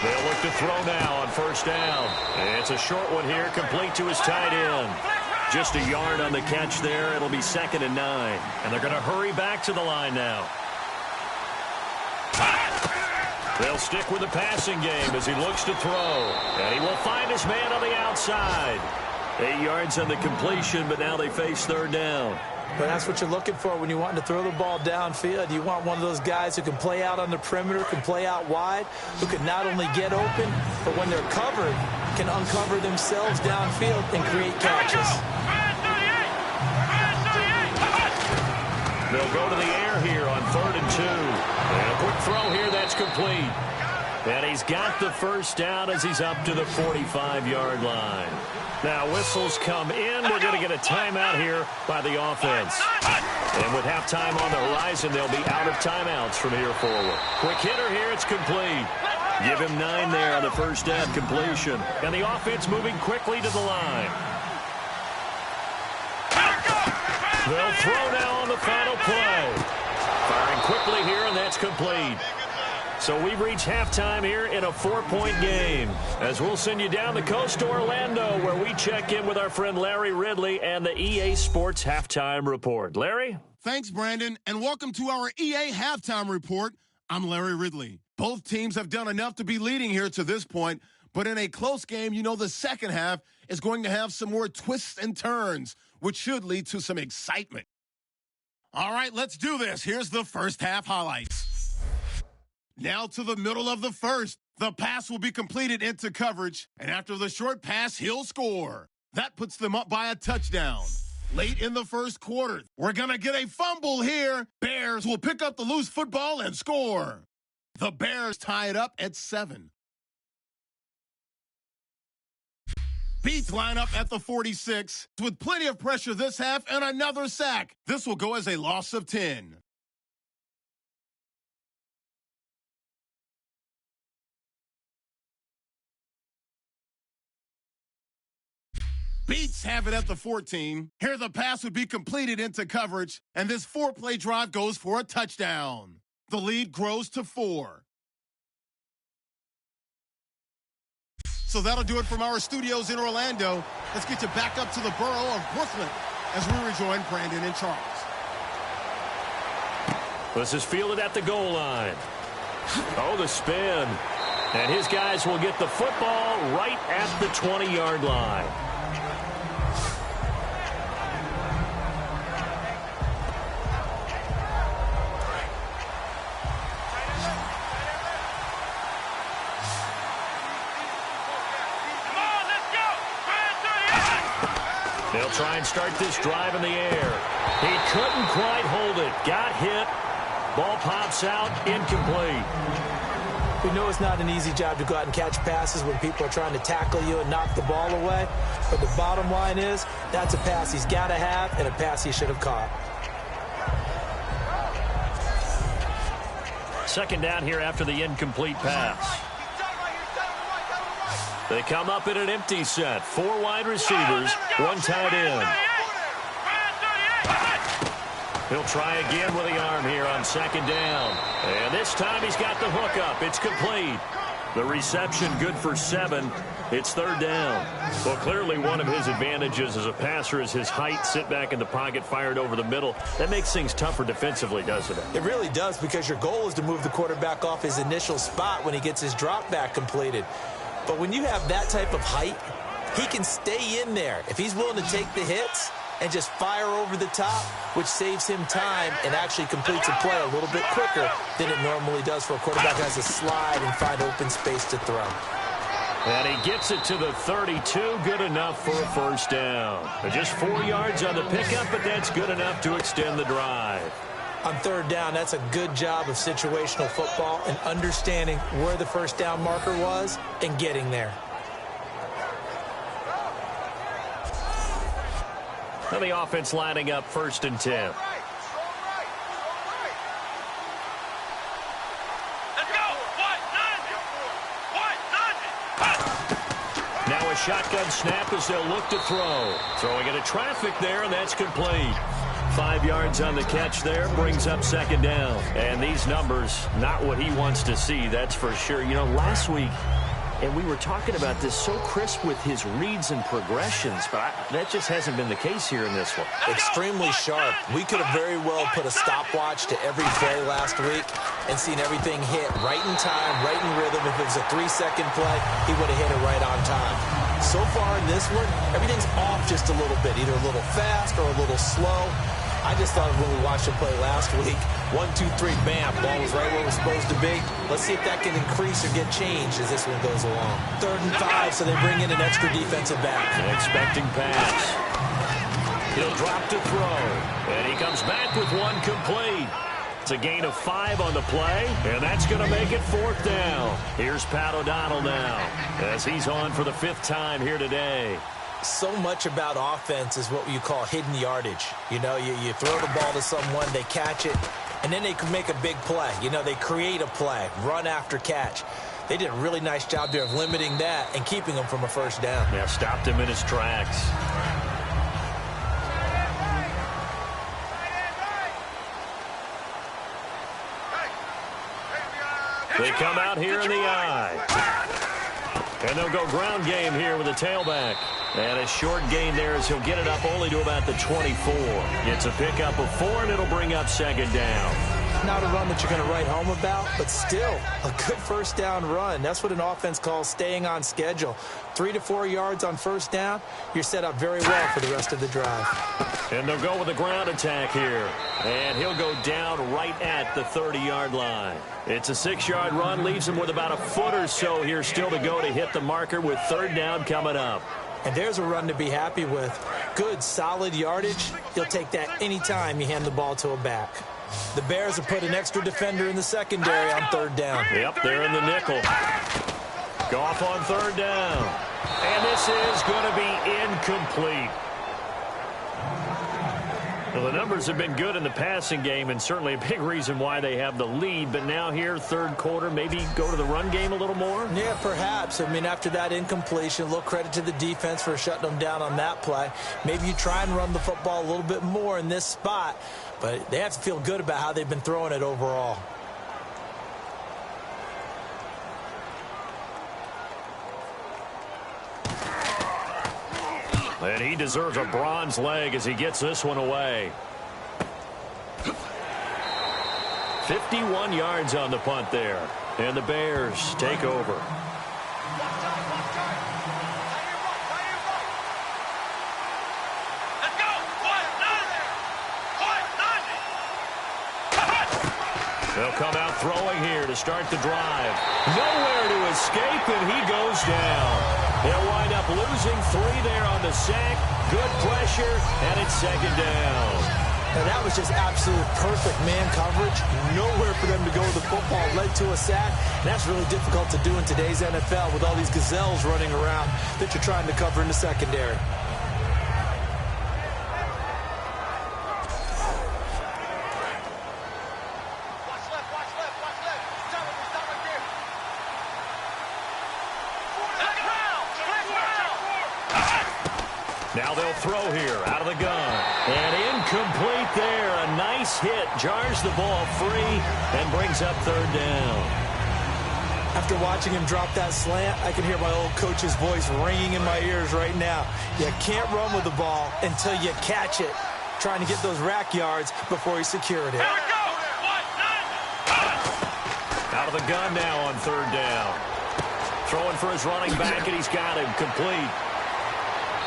They'll look to throw now on first down. And it's a short one here, complete to his tight end. Just a yard on the catch there. It'll be 2nd and 9. And they're going to hurry back to the line now. They'll stick with the passing game as he looks to throw. And he will find his man on the outside. 8 yards on the completion, but now they face 3rd down. But that's what you're looking for when you want to throw the ball downfield. You want one of those guys who can play out on the perimeter, can play out wide, who can not only get open, but when they're covered, can uncover themselves downfield and create catches. They'll go to the air here on 3rd and 2. And a quick throw here, that's complete. And he's got the first down as he's up to the 45-yard line. Now whistles come in. We're going to get a timeout here by the offense. And with halftime on the horizon, they'll be out of timeouts from here forward. Quick hitter here, it's complete. Give him 9 there on the first down completion. And the offense moving quickly to the line. They'll throw now on the final play. Firing quickly here, and that's complete. So we've reached halftime here in a 4-point game, as we'll send you down the coast to Orlando, where we check in with our friend Larry Ridley and the EA Sports Halftime Report. Larry? Thanks, Brandon, and welcome to our EA Halftime Report. I'm Larry Ridley. Both teams have done enough to be leading here to this point, but in a close game, you know the second half is going to have some more twists and turns, which should lead to some excitement. All right, let's do this. Here's the first half highlights. Now to the middle of the first. The pass will be completed into coverage, and after the short pass, he'll score. That puts them up by a touchdown. Late in the first quarter, we're going to get a fumble here. Bears will pick up the loose football and score. The Bears tie it up at 7. Beats line up at the 46 with plenty of pressure this half and another sack. This will go as a loss of 10. Beats have it at the 14. Here the pass would be completed into coverage, and this 4-play drive goes for a touchdown. The lead grows to 4. So that'll do it from our studios in Orlando. Let's get you back up to the borough of Brooklyn as we rejoin Brandon and Charles. This is fielded at the goal line. Oh, the spin. And his guys will get the football right at the 20-yard line. They'll try and start this drive in the air. He couldn't quite hold it. Got hit. Ball pops out. Incomplete. We know it's not an easy job to go out and catch passes when people are trying to tackle you and knock the ball away. But the bottom line is, that's a pass he's got to have and a pass he should have caught. Second down here after the incomplete pass. They come up in an empty set. 4 wide receivers, 1 tight end. He'll try again with the arm here on second down. And this time he's got the hook up. It's complete. The reception good for 7. It's third down. Well, clearly one of his advantages as a passer is his height. Sit back in the pocket, fired over the middle. That makes things tougher defensively, doesn't it? It really does, because your goal is to move the quarterback off his initial spot when he gets his drop back completed. But when you have that type of height, he can stay in there. If he's willing to take the hits, and just fire over the top, which saves him time and actually completes a play a little bit quicker than it normally does for a quarterback who has to slide and find open space to throw. And he gets it to the 32, good enough for a first down. Just 4 yards on the pickup, but that's good enough to extend the drive. On third down, that's a good job of situational football and understanding where the first down marker was and getting there. And the offense lining up 1st and 10. Now a shotgun snap as they'll look to throw. Throwing into traffic there, and that's complete. 5 yards on the catch there, brings up 2nd down. And these numbers, not what he wants to see, that's for sure. You know, last week, and we were talking about this, so crisp with his reads and progressions, but that just hasn't been the case here in this one. Extremely sharp. We could have very well put a stopwatch to every play last week and seen everything hit right in time, right in rhythm. If it was a 3-second play, he would have hit it right on time. So far in this one, everything's off just a little bit, either a little fast or a little slow. I just thought when we watched him play last week, 1, 2, 3, bam, ball was right where it was supposed to be. Let's see if that can increase or get changed as this one goes along. 3rd and 5, so they bring in an extra defensive back. Expecting pass. He'll drop to throw, and he comes back with one complete. It's a gain of 5 on the play, and that's going to make it 4th down. Here's Pat O'Donnell now, as he's on for the 5th time here today. So much about offense is what you call hidden yardage. You know, you throw the ball to someone, they catch it, and then they can make a big play. You know, they create a play, run after catch. They did a really nice job there of limiting that and keeping him from a first down. Yeah, stopped him in his tracks. They come out here in the eye. And they'll go ground game here with a tailback. And a short gain there as he'll get it up only to about the 24. It's a pickup of 4, and it'll bring up 2nd down. Not a run that you're going to write home about, but still a good first down run. That's what an offense calls staying on schedule. 3 to 4 yards on first down, you're set up very well for the rest of the drive. And they'll go with a ground attack here. And he'll go down right at the 30-yard line. It's a 6-yard run, leaves him with about a foot or so here still to go to hit the marker with 3rd down coming up. And there's a run to be happy with. Good, solid yardage. He'll take that anytime you hand the ball to a back. The Bears have put an extra defender in the secondary on 3rd down. Yep, they're in the nickel. Goff on 3rd down. And this is going to be incomplete. Well, the numbers have been good in the passing game, and certainly a big reason why they have the lead. But now here, 3rd quarter, maybe go to the run game a little more? Yeah, perhaps. I mean, after that incompletion, a little credit to the defense for shutting them down on that play. Maybe you try and run the football a little bit more in this spot, but they have to feel good about how they've been throwing it overall. And he deserves a bronze leg as he gets this one away. 51 yards on the punt there. And the Bears take over. They'll come out throwing here to start the drive. Nowhere to escape, and he goes down. They'll wind up losing 3 there on the sack. Good pressure, and it's 2nd down. Now that was just absolute perfect man coverage. Nowhere for them to go with the football. Led to a sack. And that's really difficult to do in today's NFL with all these gazelles running around that you're trying to cover in the secondary. Now they'll throw here out of the gun. And incomplete there. A nice hit. Jars the ball free and brings up 3rd down. After watching him drop that slant, I can hear my old coach's voice ringing in my ears right now. You can't run with the ball until you catch it. Trying to get those rack yards before he secured it. Out of the gun now on 3rd down. Throwing for his running back, and he's got him complete.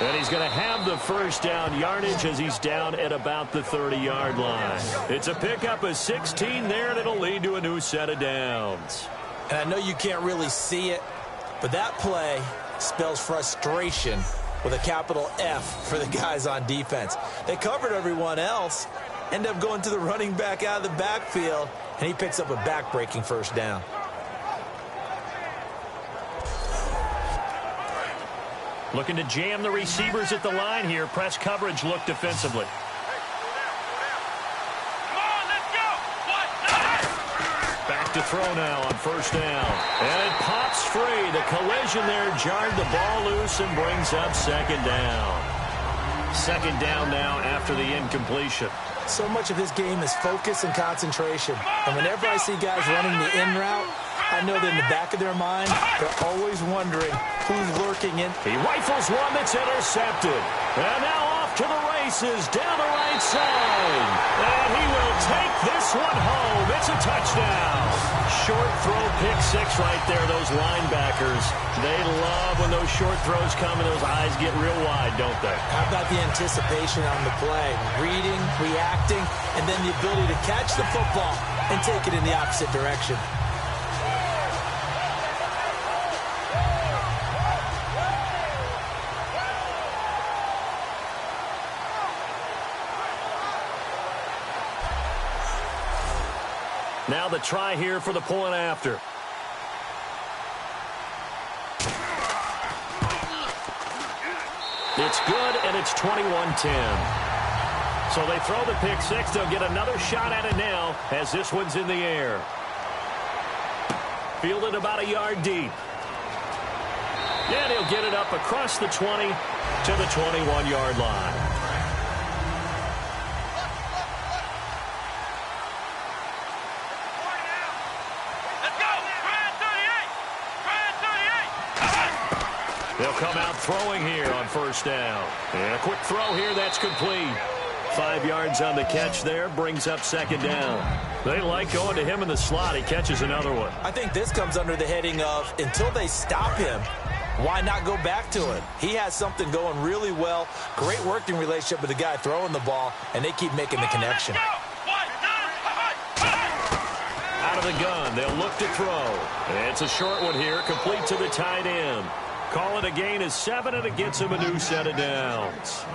And he's going to have the first down yardage as he's down at about the 30-yard line. It's a pickup of 16 there, and it'll lead to a new set of downs. And I know you can't really see it, but that play spells frustration with a capital F for the guys on defense. They covered everyone else, end up going to the running back out of the backfield, and he picks up a back-breaking first down. Looking to jam the receivers at the line here. Press coverage look defensively. Back to throw now on first down. And it pops free. The collision there jarred the ball loose and brings up second down. Second down now after the incompletion. So much of his game is focus and concentration. And whenever I see guys running the in route, I know that in the back of their mind, they're always wondering who's lurking in. He rifles one that's intercepted. And now off to the races down the right side. And he will take this one home. It's a touchdown. Short throw, pick six right there. Those linebackers, they love when those short throws come and those eyes get real wide, don't they? How about the anticipation on the play? Reading, reacting, and then the ability to catch the football and take it in the opposite direction. Now the try here for the point after. It's good, and it's 21-10. So they throw the pick six. They'll get another shot at it now as this one's in the air. Fielded about a yard deep. And he'll get it up across the 20 to the 21-yard line. They'll come out throwing here on first down. And a quick throw here, that's complete. 5 yards on the catch there, brings up second down. They like going to him in the slot. He catches another one. I think this comes under the heading of until they stop him, why not go back to it? He has something going really well. Great working relationship with the guy throwing the ball, and they keep making the connection. Out of the gun, they'll look to throw. It's a short one here, complete to the tight end. Call it a gain of 7, and it gets him a new set of downs.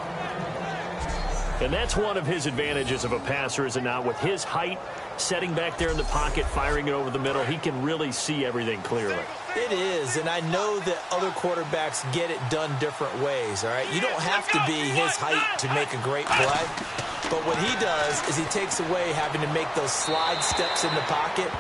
And that's one of his advantages of a passer, is it not? With his height, setting back there in the pocket, firing it over the middle, he can really see everything clearly. It is, and I know that other quarterbacks get it done different ways, all right? You don't have to be his height to make a great play. But what he does is he takes away having to make those slide steps in the pocket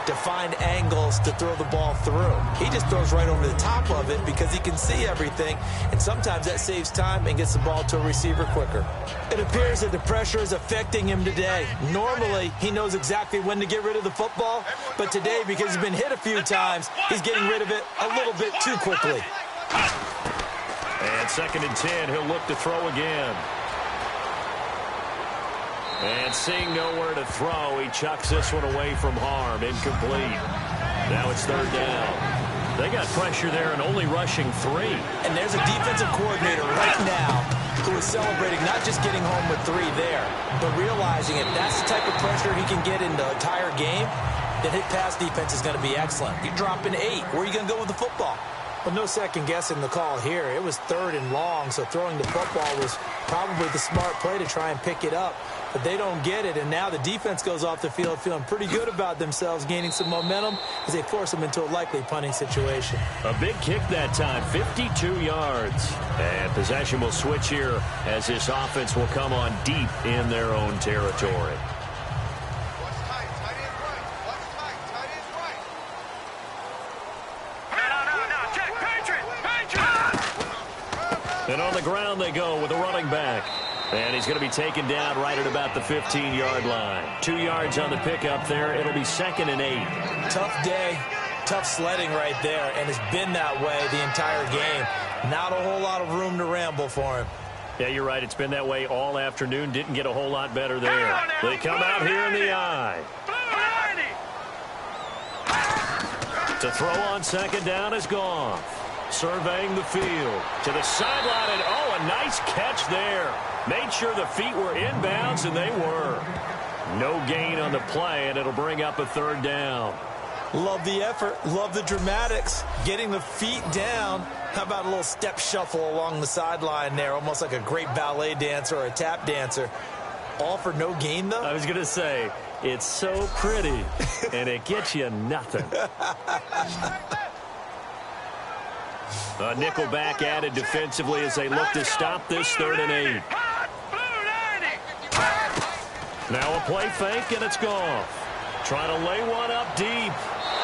to find angles to throw the ball through. He just throws right over the top of it because he can see everything, and sometimes that saves time and gets the ball to a receiver quicker. It appears that the pressure is affecting him today. Normally, he knows exactly when to get rid of the football, but today, because he's been hit a few times, he's getting rid of it a little bit too quickly. And 2nd and 10, he'll look to throw again. And seeing nowhere to throw, he chucks this one away from harm. Incomplete. Now it's 3rd down. They got pressure there and only rushing 3. And there's a defensive coordinator right now who is celebrating not just getting home with 3 there, but realizing if that's the type of pressure he can get in the entire game, then his pass defense is going to be excellent. You're dropping 8. Where are you going to go with the football? Well, no second guessing the call here. It was 3rd and long, so throwing the football was probably the smart play to try and pick it up. But they don't get it, and now the defense goes off the field feeling pretty good about themselves, gaining some momentum as they force them into a likely punting situation. A big kick that time, 52 yards. And possession will switch here as this offense will come on deep in their own territory. And on the ground they go with a running back. And he's going to be taken down right at about the 15-yard line. 2 yards on the pickup there. It'll be 2nd and 8. Tough day, tough sledding right there, and it's been that way the entire game. Not a whole lot of room to ramble for him. Yeah, you're right. It's been that way all afternoon. Didn't get a whole lot better there. They come out here in the eye. To throw on 2nd down is gone. surveying the field. To the sideline, and oh, a nice catch there. Made sure the feet were inbounds, and they were. No gain on the play, and it'll bring up a third down. Love the effort. Love the dramatics. Getting the feet down. How about a little step shuffle along the sideline there, almost like a great ballet dancer or a tap dancer. All for no gain, though? I was going to say, it's so pretty, and it gets you nothing. A nickel back added defensively as they look to stop this 3rd and 8. Now a play fake, and it's gone. Trying to lay one up deep.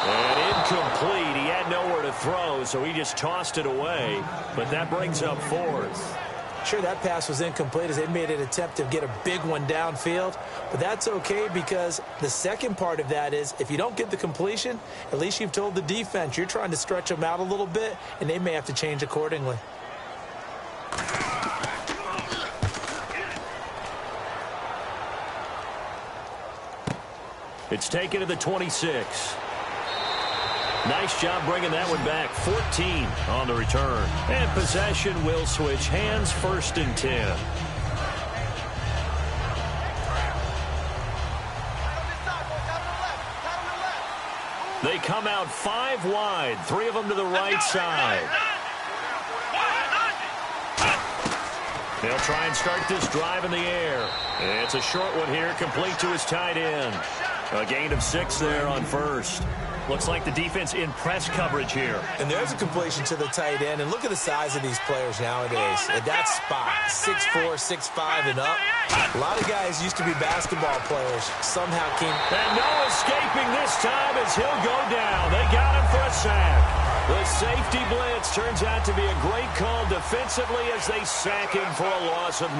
And incomplete. He had nowhere to throw, so he just tossed it away. But that brings up 4th. Sure, that pass was incomplete as they made an attempt to get a big one downfield. But that's okay because the second part of that is if you don't get the completion, at least you've told the defense you're trying to stretch them out a little bit, and they may have to change accordingly. It's taken to the 26. Nice job bringing that one back. 14 on the return. And possession will switch hands, 1st and 10. They come out 5 wide, 3 of them to the right side. They'll try and start this drive in the air. It's a short one here, complete to his tight end. A gain of 6 there on 1st. Looks like the defense in press coverage here. And there's a completion to the tight end. And look at the size of these players nowadays. At that spot, 6'4", 6'5", and up. A lot of guys used to be basketball players. Somehow came... And no escaping this time as he'll go down. They got him for a sack. The safety blitz turns out to be a great call defensively as they sack him for a loss of 9.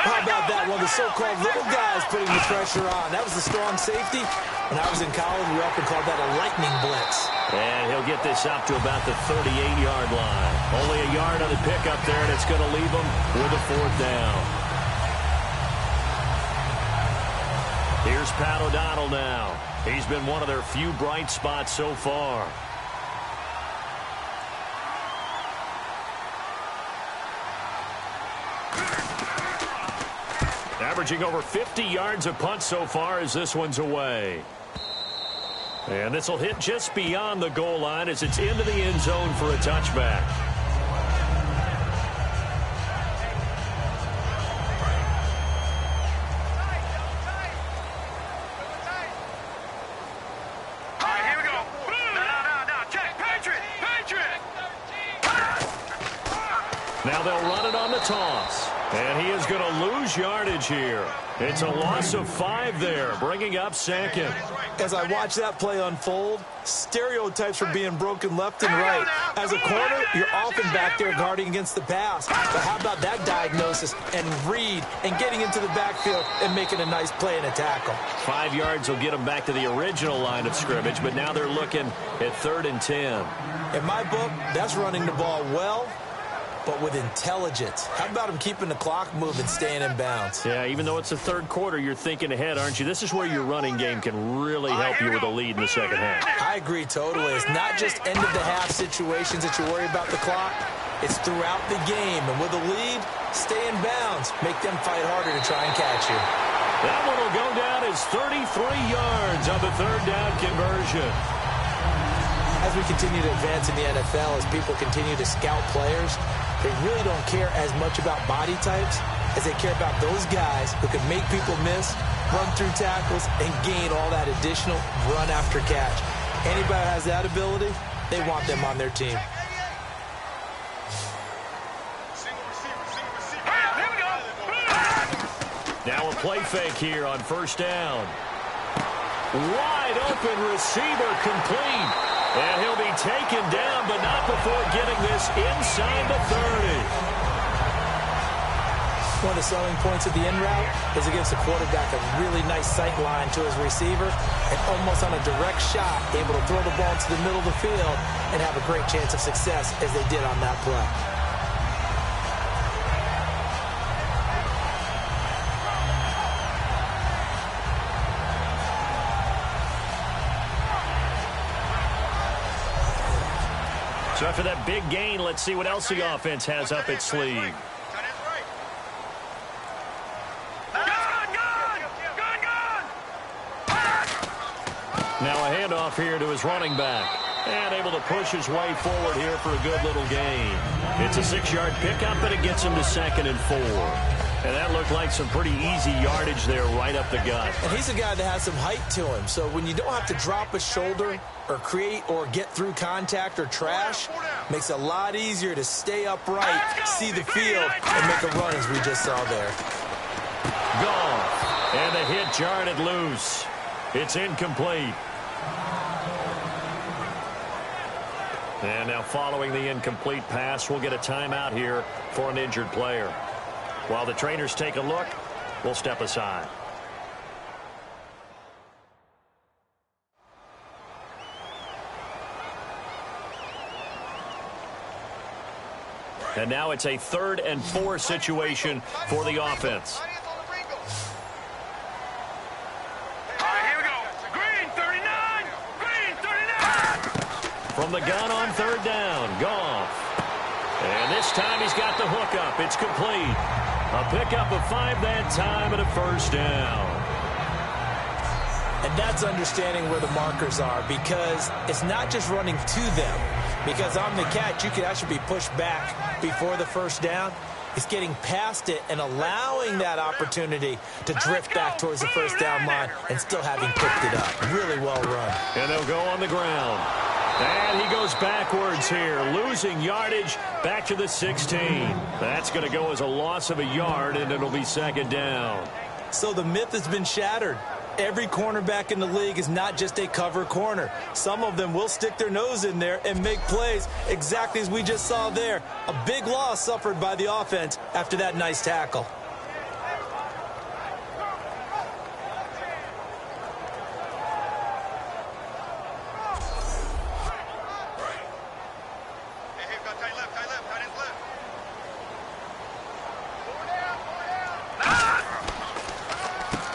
How about that? One of the so-called little guys putting the pressure on. That was the strong safety. When I was in college, we often called that a lightning blitz. And he'll get this up to about the 38-yard line. Only a yard on the pickup there, and it's going to leave him with a 4th down. Here's Pat O'Donnell now. He's been one of their few bright spots so far. Averaging over 50 yards a punt so far as this one's away. And this will hit just beyond the goal line as it's into the end zone for a touchback. All right, here we go. No. Check. Patriot. Now they'll run it on the toss. And he is going to lose yardage here. It's a loss of 5 there, bringing up 2nd. As I watch that play unfold, stereotypes are being broken left and right. As a corner, you're often back there guarding against the pass. But how about that diagnosis and read and getting into the backfield and making a nice play and a tackle? 5 yards will get them back to the original line of scrimmage, but now they're looking at 3rd and 10. In my book, that's running the ball well, but with intelligence. How about him keeping the clock moving, staying in bounds? Yeah, even though it's the 3rd quarter, you're thinking ahead, aren't you? This is where your running game can really help you with a lead in the 2nd half. I agree totally. It's not just end-of-the-half situations that you worry about the clock. It's throughout the game. And with a lead, stay in bounds. Make them fight harder to try and catch you. That one will go down as 33 yards on the 3rd down conversion. As we continue to advance in the NFL, as people continue to scout players, they really don't care as much about body types as they care about those guys who can make people miss, run through tackles, and gain all that additional run after catch. Anybody who has that ability, they want them on their team. Now a play fake here on 1st down. Wide open receiver complete. And he'll be taken down, but not before getting this inside the 30. One of the selling points of the in route is it gives the quarterback a really nice sight line to his receiver and almost on a direct shot, able to throw the ball to the middle of the field and have a great chance of success as they did on that play. So After that big gain, let's see what else the offense has up its sleeve. Now a handoff here to his running back. And able to push his way forward here for a good little gain. It's a 6-yard pickup, but it gets him to 2nd and 4. And that looked like some pretty easy yardage there right up the gut. And he's a guy that has some height to him. So when you don't have to drop a shoulder or create or get through contact or trash, makes it a lot easier to stay upright, see the field, and make a run as we just saw there. Gone. And the hit jarred it loose. It's incomplete. And now following the incomplete pass, we'll get a timeout here for an injured player. While the trainers take a look, we'll step aside. And now it's a 3rd and 4 situation for the offense. From the gun on 3rd down, Goff. And this time he's got the hook up. It's complete. A pickup of 5 that time and a 1st down. And that's understanding where the markers are, because it's not just running to them. Because on the catch, you could actually be pushed back before the 1st down. It's getting past it and allowing that opportunity to drift back towards the 1st down line and still having picked it up. Really well run. And they'll go on the ground. And he goes backwards here, losing yardage back to the 16. That's going to go as a loss of a yard, and it'll be 2nd down. So the myth has been shattered. Every cornerback in the league is not just a cover corner. Some of them will stick their nose in there and make plays exactly as we just saw there. A big loss suffered by the offense after that nice tackle.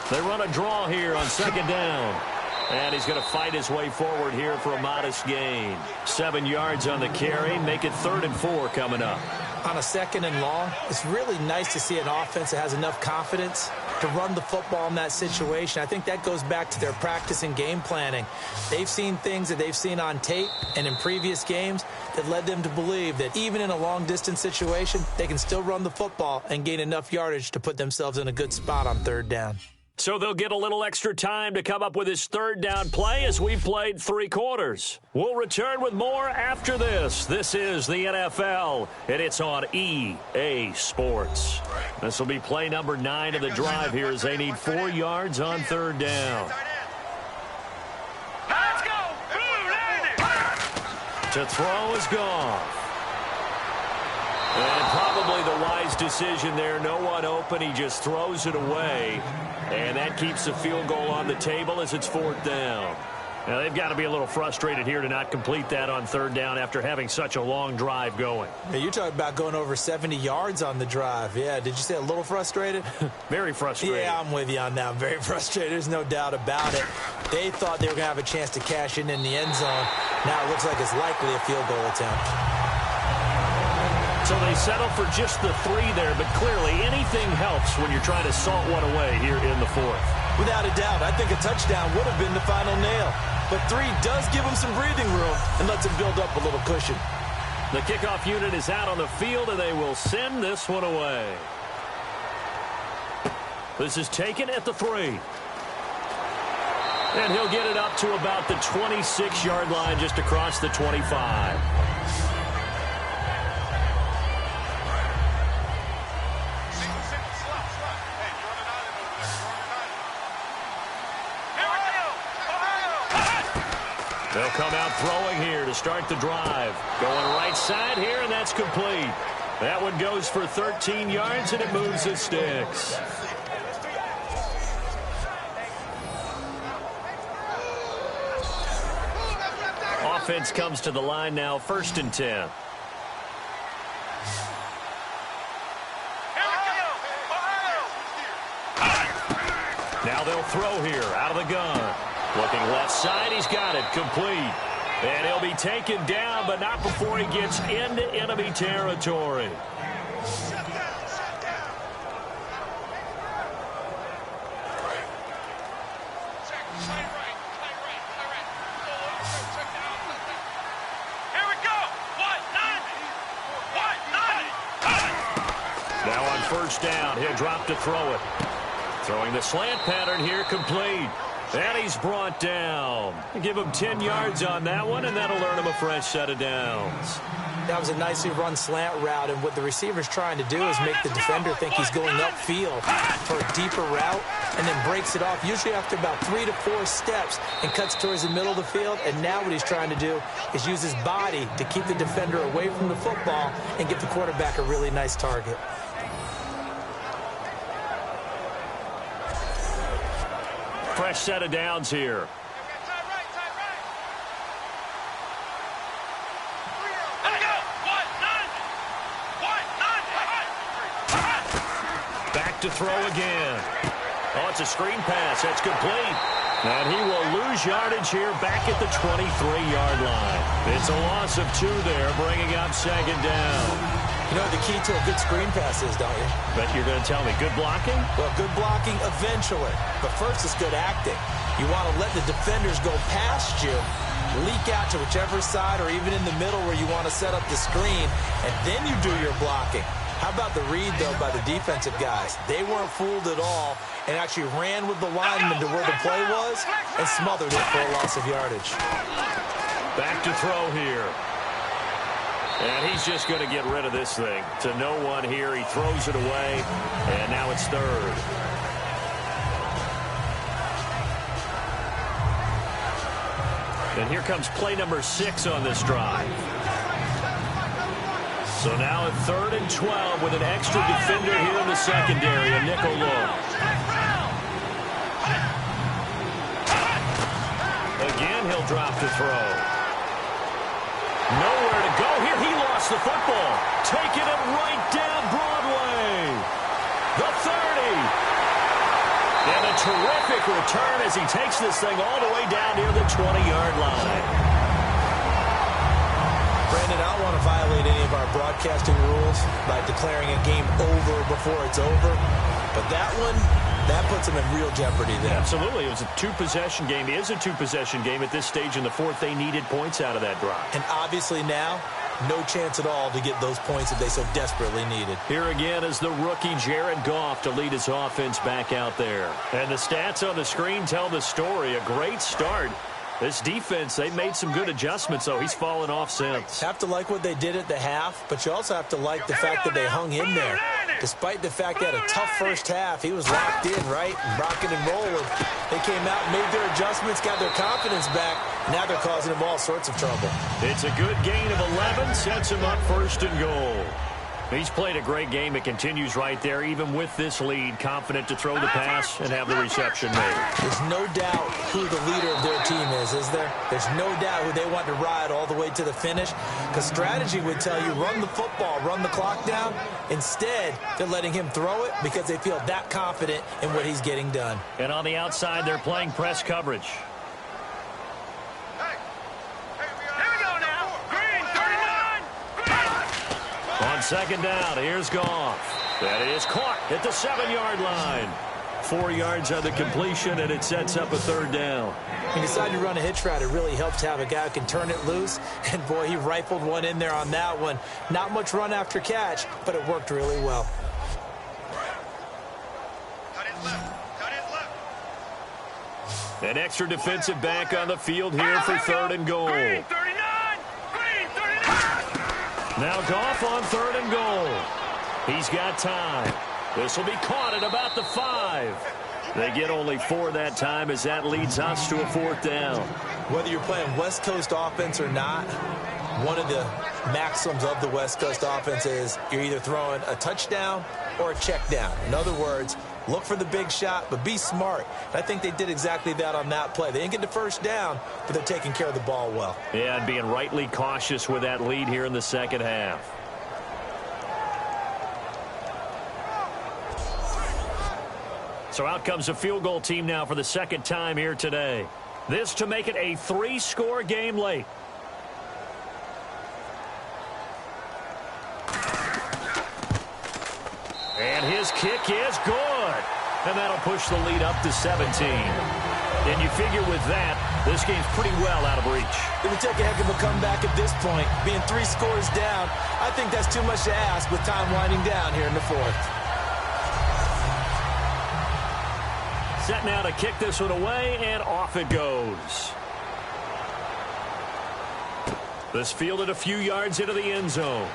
They run a draw here on 2nd down. And he's going to fight his way forward here for a modest gain. 7 yards on the carry. Make it 3rd and 4 coming up. On a 2nd and long, it's really nice to see an offense that has enough confidence to run the football in that situation. I think that goes back to their practice and game planning. They've seen things that they've seen on tape and in previous games that led them to believe that even in a long-distance situation, they can still run the football and gain enough yardage to put themselves in a good spot on 3rd down. So they'll get a little extra time to come up with his 3rd down play as we played 3 quarters. We'll return with more after this. This is the NFL, and it's on EA Sports. This will be play number 9 of the drive here as they need 4 yards on 3rd down. Let's go! To throw is gone. And probably the wise decision there. No one open. He just throws it away. And that keeps the field goal on the table as it's 4th down. Now, they've got to be a little frustrated here to not complete that on 3rd down after having such a long drive going. Yeah, you're talking about going over 70 yards on the drive. Yeah, did you say a little frustrated? Very frustrated. Yeah, I'm with you on that. I'm very frustrated. There's no doubt about it. They thought they were going to have a chance to cash in the end zone. Now it looks like it's likely a field goal attempt. So they settle for just the 3 there, but clearly anything helps when you're trying to salt one away here in the 4th. Without a doubt, I think a touchdown would have been the final nail. But 3 does give them some breathing room and lets them build up a little cushion. The kickoff unit is out on the field, and they will send this one away. This is taken at the 3. And he'll get it up to about the 26-yard line just across the 25. They'll come out throwing here to start the drive. Going right side here, and that's complete. That one goes for 13 yards, and it moves the sticks. Offense comes to the line now, 1st and 10. Now they'll throw here out of the gun. Looking left side, he's got it, complete. And he'll be taken down, but not before he gets into enemy territory. Now on first down, he'll drop to throw it. Throwing the slant pattern here, complete. And he's brought down. Give him 10 yards on that one, and that'll earn him a fresh set of downs. That was a nicely run slant route, and what the receiver's trying to do is make the defender think he's going upfield for a deeper route, and then breaks it off, usually after about 3 to 4 steps, and cuts towards the middle of the field. And now what he's trying to do is use his body to keep the defender away from the football and give the quarterback a really nice target. Fresh set of downs here. Back to throw again. Oh, it's a screen pass. That's complete. And he will lose yardage here back at the 23-yard line. It's a loss of 2 there, bringing up second down. You know what the key to a good screen pass is, don't you? Bet you're going to tell me good blocking? Well, good blocking eventually. But first is good acting. You want to let the defenders go past you, leak out to whichever side or even in the middle where you want to set up the screen, and then you do your blocking. How about the read, though, by the defensive guys? They weren't fooled at all and actually ran with the lineman to where the play was and smothered it for a loss of yardage. Back to throw here. And he's just going to get rid of this thing. To no one here. He throws it away. And now it's third. And here comes play number 6 on this drive. So now at 3rd and 12 with an extra defender here in the secondary. A nickel look. Again, he'll drop to throw. Nowhere to go here. He lost the football. Taking it right down Broadway. The 30. And a terrific return as he takes this thing all the way down near the 20-yard line. Brandon, I don't want to violate any of our broadcasting rules by declaring a game over before it's over. But that one, that puts them in real jeopardy there. Absolutely. It was a 2-possession game. It is a 2-possession game at this stage in the 4th. They needed points out of that drive. And obviously now, no chance at all to get those points that they so desperately needed. Here again is the rookie Jared Goff to lead his offense back out there. And the stats on the screen tell the story. A great start. This defense, they made some good adjustments, though. He's fallen off since. Have to like what they did at the half, but you also have to like the fact that they hung in there. Despite the fact they had a tough first half, he was locked in, right? Rocking and rolling. They came out, made their adjustments, got their confidence back. Now they're causing him all sorts of trouble. It's a good gain of 11, sets him up 1st and goal. He's played a great game. It continues right there, even with this lead, confident to throw the pass and have the reception made. There's no doubt who the leader of their team is there? There's no doubt who they want to ride all the way to the finish, because strategy would tell you run the football, run the clock down. Instead, they're letting him throw it because they feel that confident in what he's getting done. And on the outside, they're playing press coverage. On second down, here's Goff. That is caught at the 7-yard line. 4 yards on the completion, and it sets up a 3rd down. He decided to run a hitch route. It really helps to have a guy who can turn it loose. And, boy, he rifled one in there on that one. Not much run after catch, but it worked really well. An extra defensive back on the field here for 3rd and goal. Green 39! Green 39! Now Goff on 3rd and goal. He's got time. This will be caught at about the 5. They get only 4 that time as that leads us to a 4th down. Whether you're playing West Coast offense or not, one of the maxims of the West Coast offense is you're either throwing a touchdown or a check down. In other words, look for the big shot, but be smart. And I think they did exactly that on that play. They didn't get the first down, but they're taking care of the ball well. Yeah, and being rightly cautious with that lead here in the second half. So out comes a field goal team now for the 2nd time here today. This to make it a 3-score game late. And his kick is good. And that'll push the lead up to 17. And you figure with that, this game's pretty well out of reach. It would take a heck of a comeback at this point. Being 3 scores down, I think that's too much to ask with time winding down here in the fourth. Set now to kick this one away, and off it goes. This fielded a few yards into the end zone.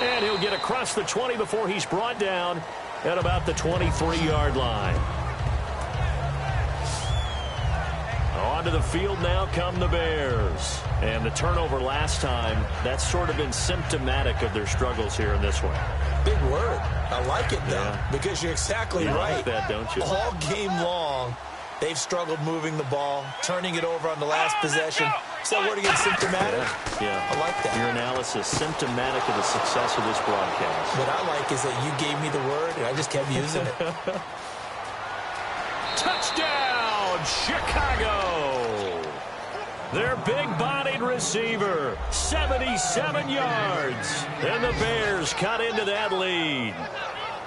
And he'll get across the 20 before he's brought down at about the 23-yard line. Onto the field now come the Bears. And the turnover last time, that's sort of been symptomatic of their struggles here in this one. Big word. I like it, though, because you're exactly right. You like that, don't you? All game long, they've struggled moving the ball, turning it over on the last possession. Is that word again, symptomatic? Yeah. I like that. Your analysis, symptomatic of the success of this broadcast. What I like is that you gave me the word, and I just kept using it. Touchdown, Chicago! Their big-bodied receiver, 77 yards. And the Bears cut into that lead.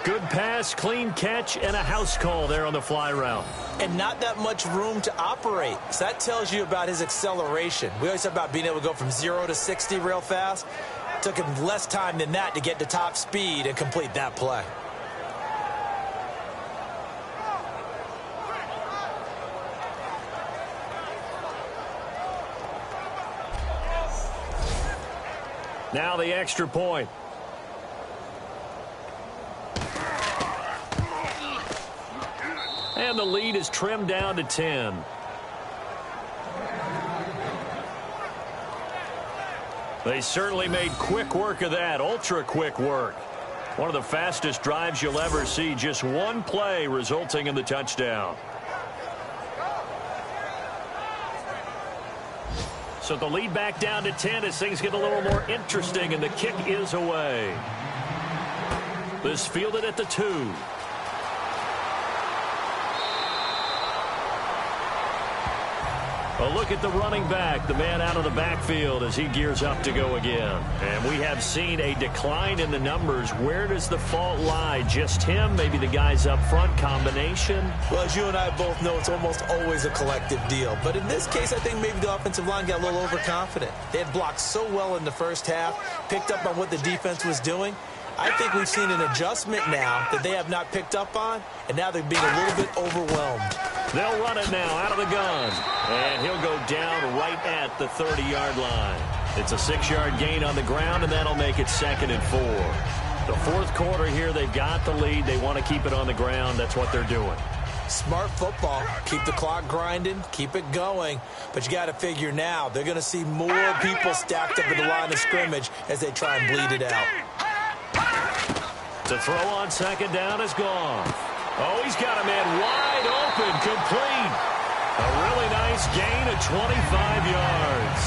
Good pass, clean catch, and a house call there on the fly route. And not that much room to operate. So that tells you about his acceleration. We always talk about being able to go from 0 to 60 real fast. It took him less time than that to get to top speed and complete that play. Now the extra point. And the lead is trimmed down to 10. They certainly made quick work of that, ultra-quick work. One of the fastest drives you'll ever see, just one play resulting in the touchdown. So the lead back down to 10 as things get a little more interesting, and the kick is away. This fielded at the 2. A look at the running back, the man out of the backfield as he gears up to go again. And we have seen a decline in the numbers. Where does the fault lie? Just him? Maybe the guys up front? Combination? Well, as you and I both know, it's almost always a collective deal. But in this case, I think maybe the offensive line got a little overconfident. They had blocked so well in the first half, picked up on what the defense was doing. I think we've seen an adjustment now that they have not picked up on, and now they're being a little bit overwhelmed. They'll run it now out of the gun. And he'll go down right at the 30-yard line. It's a 6-yard gain on the ground, and that'll make it 2nd and 4. The fourth quarter here, they've got the lead. They want to keep it on the ground. That's what they're doing. Smart football. Keep the clock grinding. Keep it going. But you got to figure now, they're going to see more people stacked up at the line of scrimmage as they try and bleed it out. The throw on 2nd down is gone. Oh, he's got a man wide open, complete. A really nice gain of 25 yards.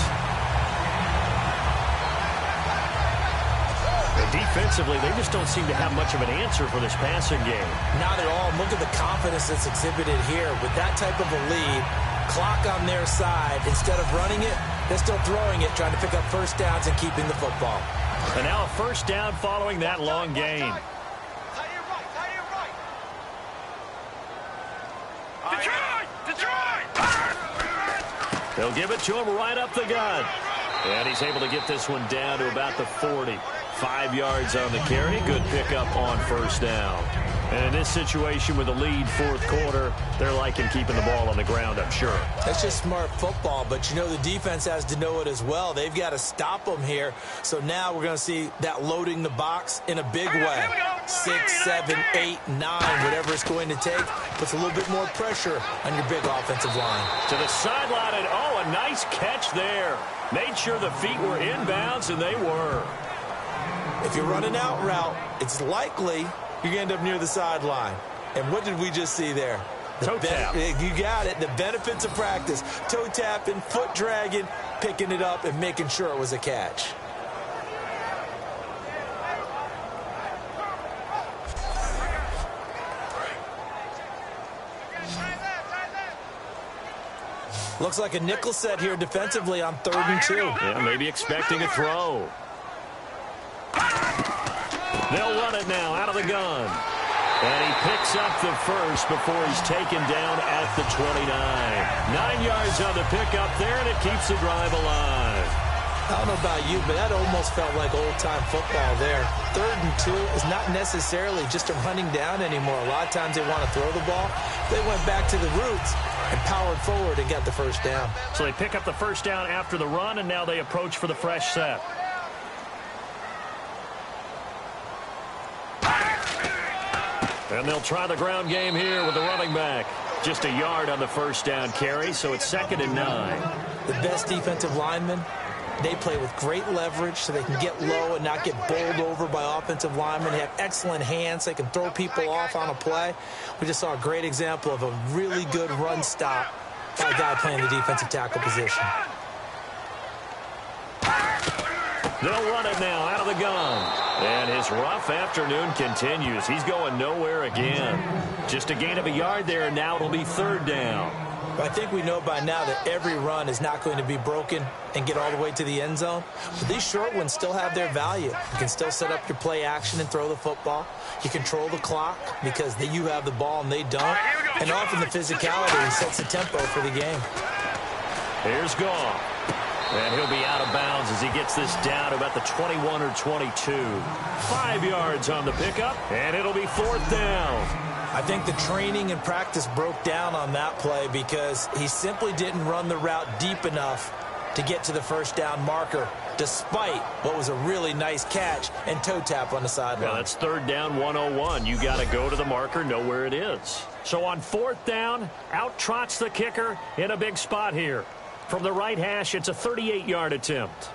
And defensively, they just don't seem to have much of an answer for this passing game. Not at all. Look at the confidence that's exhibited here. With that type of a lead, clock on their side, instead of running it, they're still throwing it, trying to pick up first downs and keeping the football. And now a first down following that long gain. They'll give it to him right up the gut. And he's able to get this one down to about the 40. 5 yards on the carry. Good pickup on first down. And in this situation with the lead fourth quarter, they're liking keeping the ball on the ground, I'm sure. That's just smart football, but you know the defense has to know it as well. They've got to stop them here. So now we're going to see that loading the box in a big way. 6, 7, 8, 9, whatever it's going to take, puts a little bit more pressure on your big offensive line. To the sideline, and oh, a nice catch there. Made sure the feet were inbounds, and they were. If you're running out route, it's likely you're going to end up near the sideline. And what did we just see there? Toe tap. You got it. The benefits of practice. Toe tapping, foot dragging, picking it up, and making sure it was a catch. Looks like a nickel set here defensively on 3rd and 2. Yeah, maybe expecting a throw. They'll run it now out of the gun. And he picks up the first before he's taken down at the 29. 9 yards on the pickup there, and it keeps the drive alive. I don't know about you, but that almost felt like old-time football there. 3rd and 2 is not necessarily just a running down anymore. A lot of times they want to throw the ball. They went back to the roots and powered forward and got the first down. So they pick up the first down after the run, and now they approach for the fresh set. And they'll try the ground game here with the running back. Just a yard on the first down carry, so it's 2nd and 9. The best defensive linemen, they play with great leverage so they can get low and not get bowled over by offensive linemen. They have excellent hands. They can throw people off on a play. We just saw a great example of a really good run stop by a guy playing the defensive tackle position. They'll run it now out of the gun. And his rough afternoon continues. He's going nowhere again. Just a gain of a yard there, and now it'll be 3rd down. I think we know by now that every run is not going to be broken and get all the way to the end zone. But these short ones still have their value. You can still set up your play action and throw the football. You control the clock because you have the ball and they don't. And often the physicality sets the tempo for the game. Here's Goff. And he'll be out of bounds as he gets this down to about the 21 or 22. 5 yards on the pickup, and it'll be 4th down. I think the training and practice broke down on that play because he simply didn't run the route deep enough to get to the first down marker, despite what was a really nice catch and toe tap on the sideline. Yeah, that's 3rd down 101. You got to go to the marker, know where it is. So on 4th down, out trots the kicker in a big spot here. From the right hash, it's a 38-yard attempt.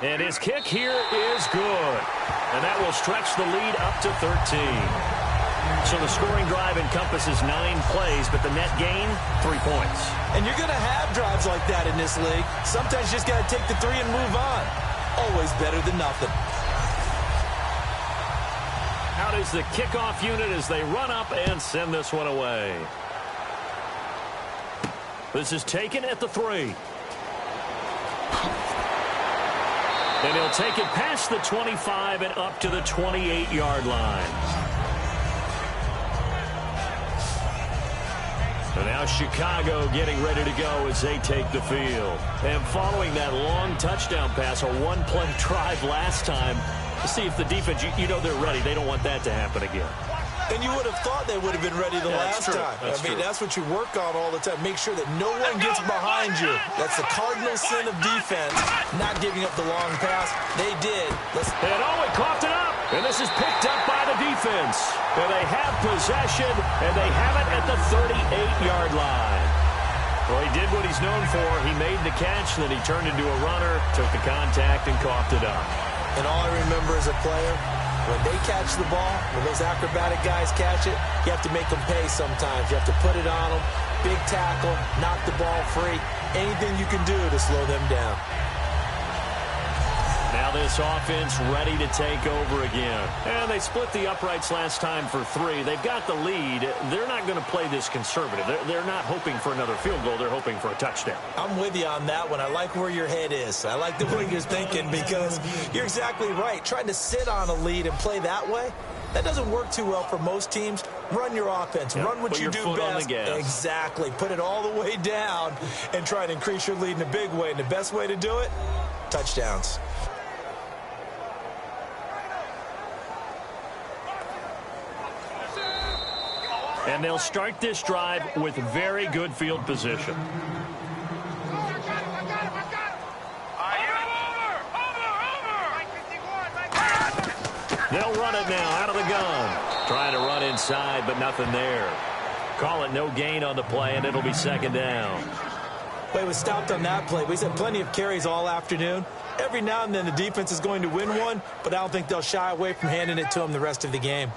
And his kick here is good. And that will stretch the lead up to 13. So the scoring drive encompasses 9 plays, but the net gain, 3 points. And you're going to have drives like that in this league. Sometimes you just got to take the 3 and move on. Always better than nothing. Out is the kickoff unit as they run up and send this one away. This is taken at the 3. And he'll take it past the 25 and up to the 28-yard line. And now Chicago getting ready to go as they take the field. And following that long touchdown pass, a one-play drive last time, to see if the defense, you know they're ready. They don't want that to happen again. And you would have thought they would have been ready the last time. That's what you work on all the time. Make sure that no one gets behind you. That's the cardinal sin of defense, not giving up the long pass. They did. And he coughed it up. And this is picked up by the defense. And they have possession, and they have it at the 38-yard line. Well, he did what he's known for. He made the catch, then he turned into a runner, took the contact, and coughed it up. And all I remember as a player, when they catch the ball, when those acrobatic guys catch it, you have to make them pay sometimes. You have to put it on them, big tackle, knock the ball free, anything you can do to slow them down. Now this offense ready to take over again. And they split the uprights last time for 3. They've got the lead. They're not going to play this conservative. They're not hoping for another field goal. They're hoping for a touchdown. I'm with you on that one. I like where your head is. I like the way you're thinking because you're exactly right. Trying to sit on a lead and play that way, that doesn't work too well for most teams. Run your offense. Yep. Run what Put you your do foot best. on the gas. Exactly. Put it all the way down and try to increase your lead in a big way. And the best way to do it, touchdowns. And they'll start this drive with very good field position. They'll run it now out of the gun. Trying to run inside, but nothing there. Call it no gain on the play, and it'll be 2nd down. Well, he was stopped on that play. We've had plenty of carries all afternoon. Every now and then the defense is going to win one, but I don't think they'll shy away from handing it to him the rest of the game.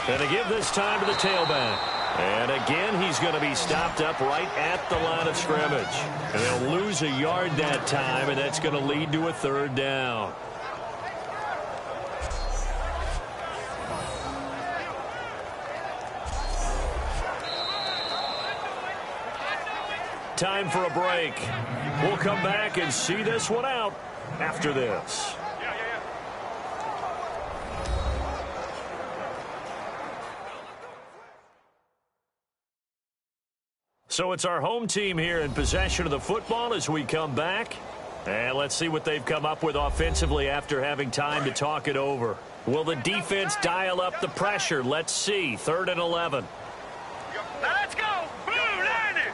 And to give this time to the tailback. And again, he's going to be stopped up right at the line of scrimmage. And they'll lose a yard that time, and that's going to lead to a 3rd down. Time for a break. We'll come back and see this one out after this. So it's our home team here in possession of the football as we come back. And let's see what they've come up with offensively after having time to talk it over. Will the defense dial up the pressure? Let's see. 3rd and 11. Now let's go. Blue, line it.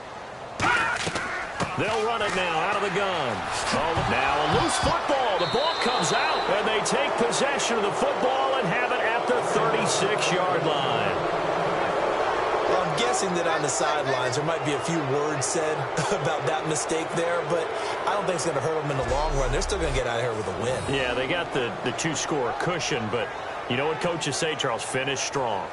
They'll run it now out of the gun. Oh, now a loose football. The ball comes out, and they take possession of the football and have it at the 36-yard line. Well, I'm guessing that on the sidelines there might be a few words said about that mistake there, but I don't think it's going to hurt them in the long run. They're still going to get out of here with a win. Yeah, they got the 2-score cushion, but you know what coaches say, Charles? Finish strong.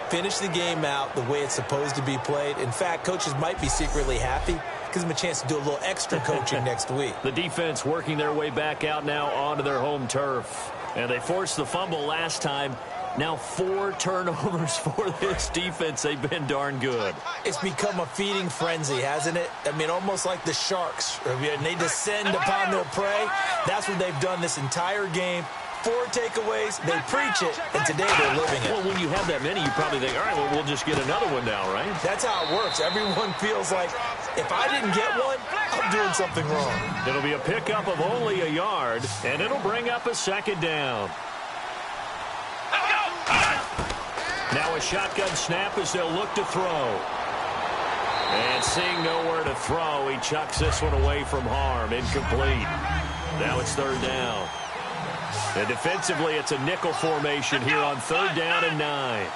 Finish the game out the way it's supposed to be played. In fact, coaches might be secretly happy. Gives them a chance to do a little extra coaching next week. The defense working their way back out now onto their home turf. And they forced the fumble last time. Now 4 turnovers for this defense. They've been darn good. It's become a feeding frenzy, hasn't it? I mean, almost like the sharks. And they descend upon their prey. That's what they've done this entire game. 4 takeaways, they preach it, and today they're living it. Well, when you have that many, you probably think, all right, well, we'll just get another one now, right? That's how it works. Everyone feels like, if I didn't get one, I'm doing something wrong. It'll be a pickup of only a yard, and it'll bring up a 2nd down. Now a shotgun snap as they'll look to throw. And seeing nowhere to throw, he chucks this one away from harm. Incomplete. Now it's 3rd down. And defensively, it's a nickel formation here on 3rd down and 9.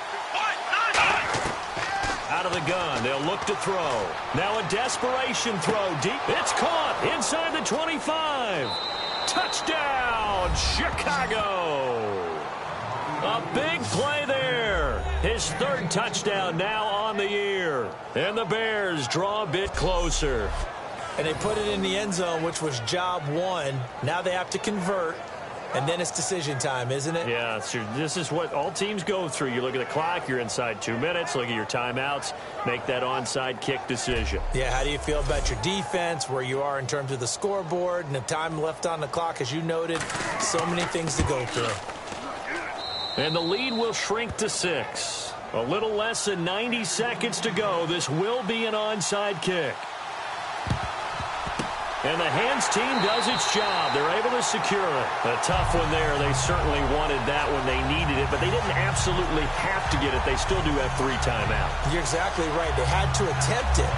Out of the gun, they'll look to throw. Now a desperation throw deep. It's caught inside the 25. Touchdown, Chicago. A big play there. His 3rd touchdown now on the year. And the Bears draw a bit closer. And they put it in the end zone, which was job 1. Now they have to convert. And then it's decision time, isn't it? Yeah, this is what all teams go through. You look at the clock, you're inside 2 minutes, look at your timeouts, make that onside kick decision. Yeah, how do you feel about your defense, where you are in terms of the scoreboard, and the time left on the clock, as you noted, so many things to go through. And the lead will shrink to 6. A little less than 90 seconds to go. This will be an onside kick. And the hands team does its job. They're able to secure it. A tough one there. They certainly wanted that when they needed it, but they didn't absolutely have to get it. They still do have 3 timeouts. You're exactly right. They had to attempt it.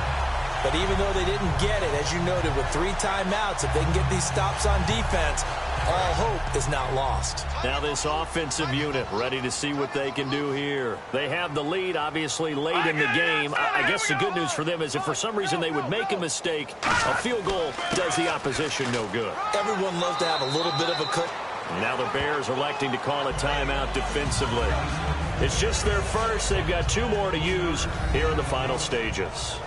But even though they didn't get it, as you noted, with 3 timeouts, if they can get these stops on defense, all hope is not lost. Now this offensive unit ready to see what they can do here. They have the lead, obviously, late in the game. I guess the good news for them is if for some reason they would make a mistake, a field goal does the opposition no good. Everyone loves to have a little bit of a cook. Now the Bears electing to call a timeout defensively. It's just their first. They've got 2 more to use here in the final stages.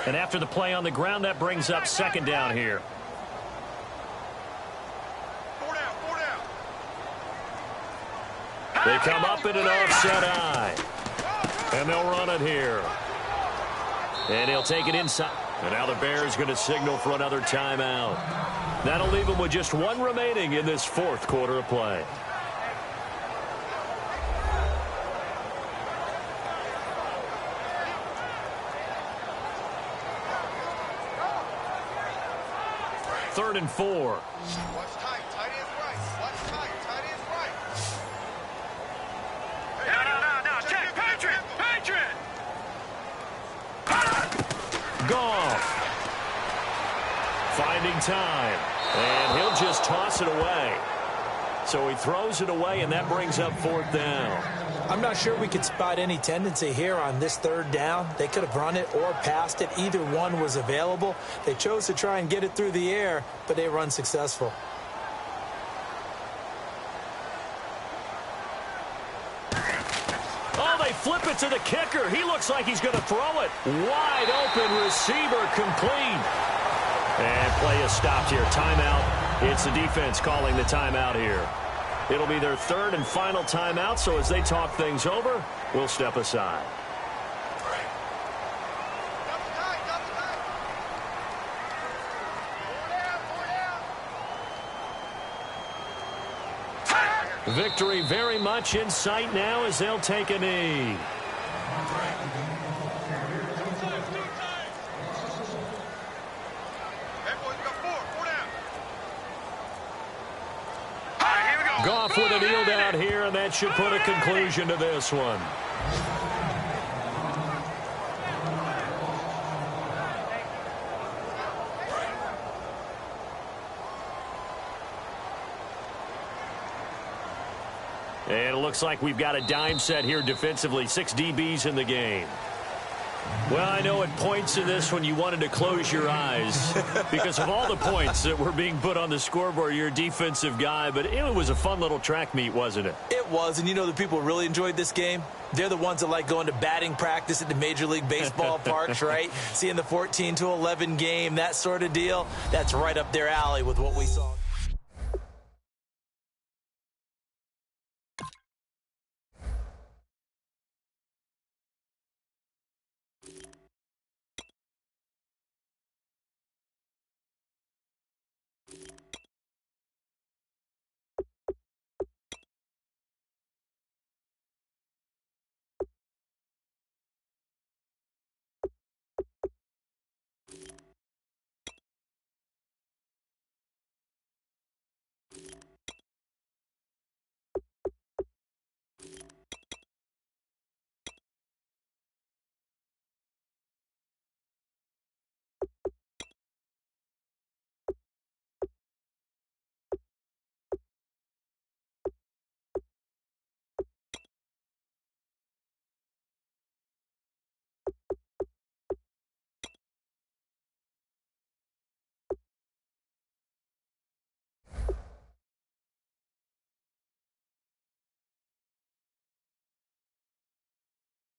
And after the play on the ground, that brings up 2nd down here. 4 down, 4 down. They come up in an offset eye. And they'll run it here. And he'll take it inside. And now the Bears going to signal for another timeout. That'll leave them with just 1 remaining in this 4th quarter of play. Third and 4. Watch tight. Tight is right. Watch tight. Tight is right. No. Check. Patriot. Goff. Finding time. And he'll just toss it away. So he throws it away, and that brings up 4th down. I'm not sure we could spot any tendency here on this 3rd down. They could have run it or passed it. Either one was available. They chose to try and get it through the air, but they were unsuccessful. Oh, they flip it to the kicker. He looks like he's going to throw it. Wide open receiver, complete. And play is stopped here. Timeout. It's the defense calling the timeout here. It'll be their third and final timeout, so as they talk things over, we'll step aside. Victory very much in sight now as they'll take a knee. Goff with a kneel down here, and that should put a conclusion to this one. And it looks like we've got a dime set here defensively. 6 DBs in the game. Well, I know at points in this one you wanted to close your eyes because of all the points that were being put on the scoreboard. You're a defensive guy, but it was a fun little track meet, wasn't it? It was, and you know the people who really enjoyed this game? They're the ones that like going to batting practice at the Major League Baseball parks, right? Seeing the 14-11 game, that sort of deal. That's right up their alley with what we saw.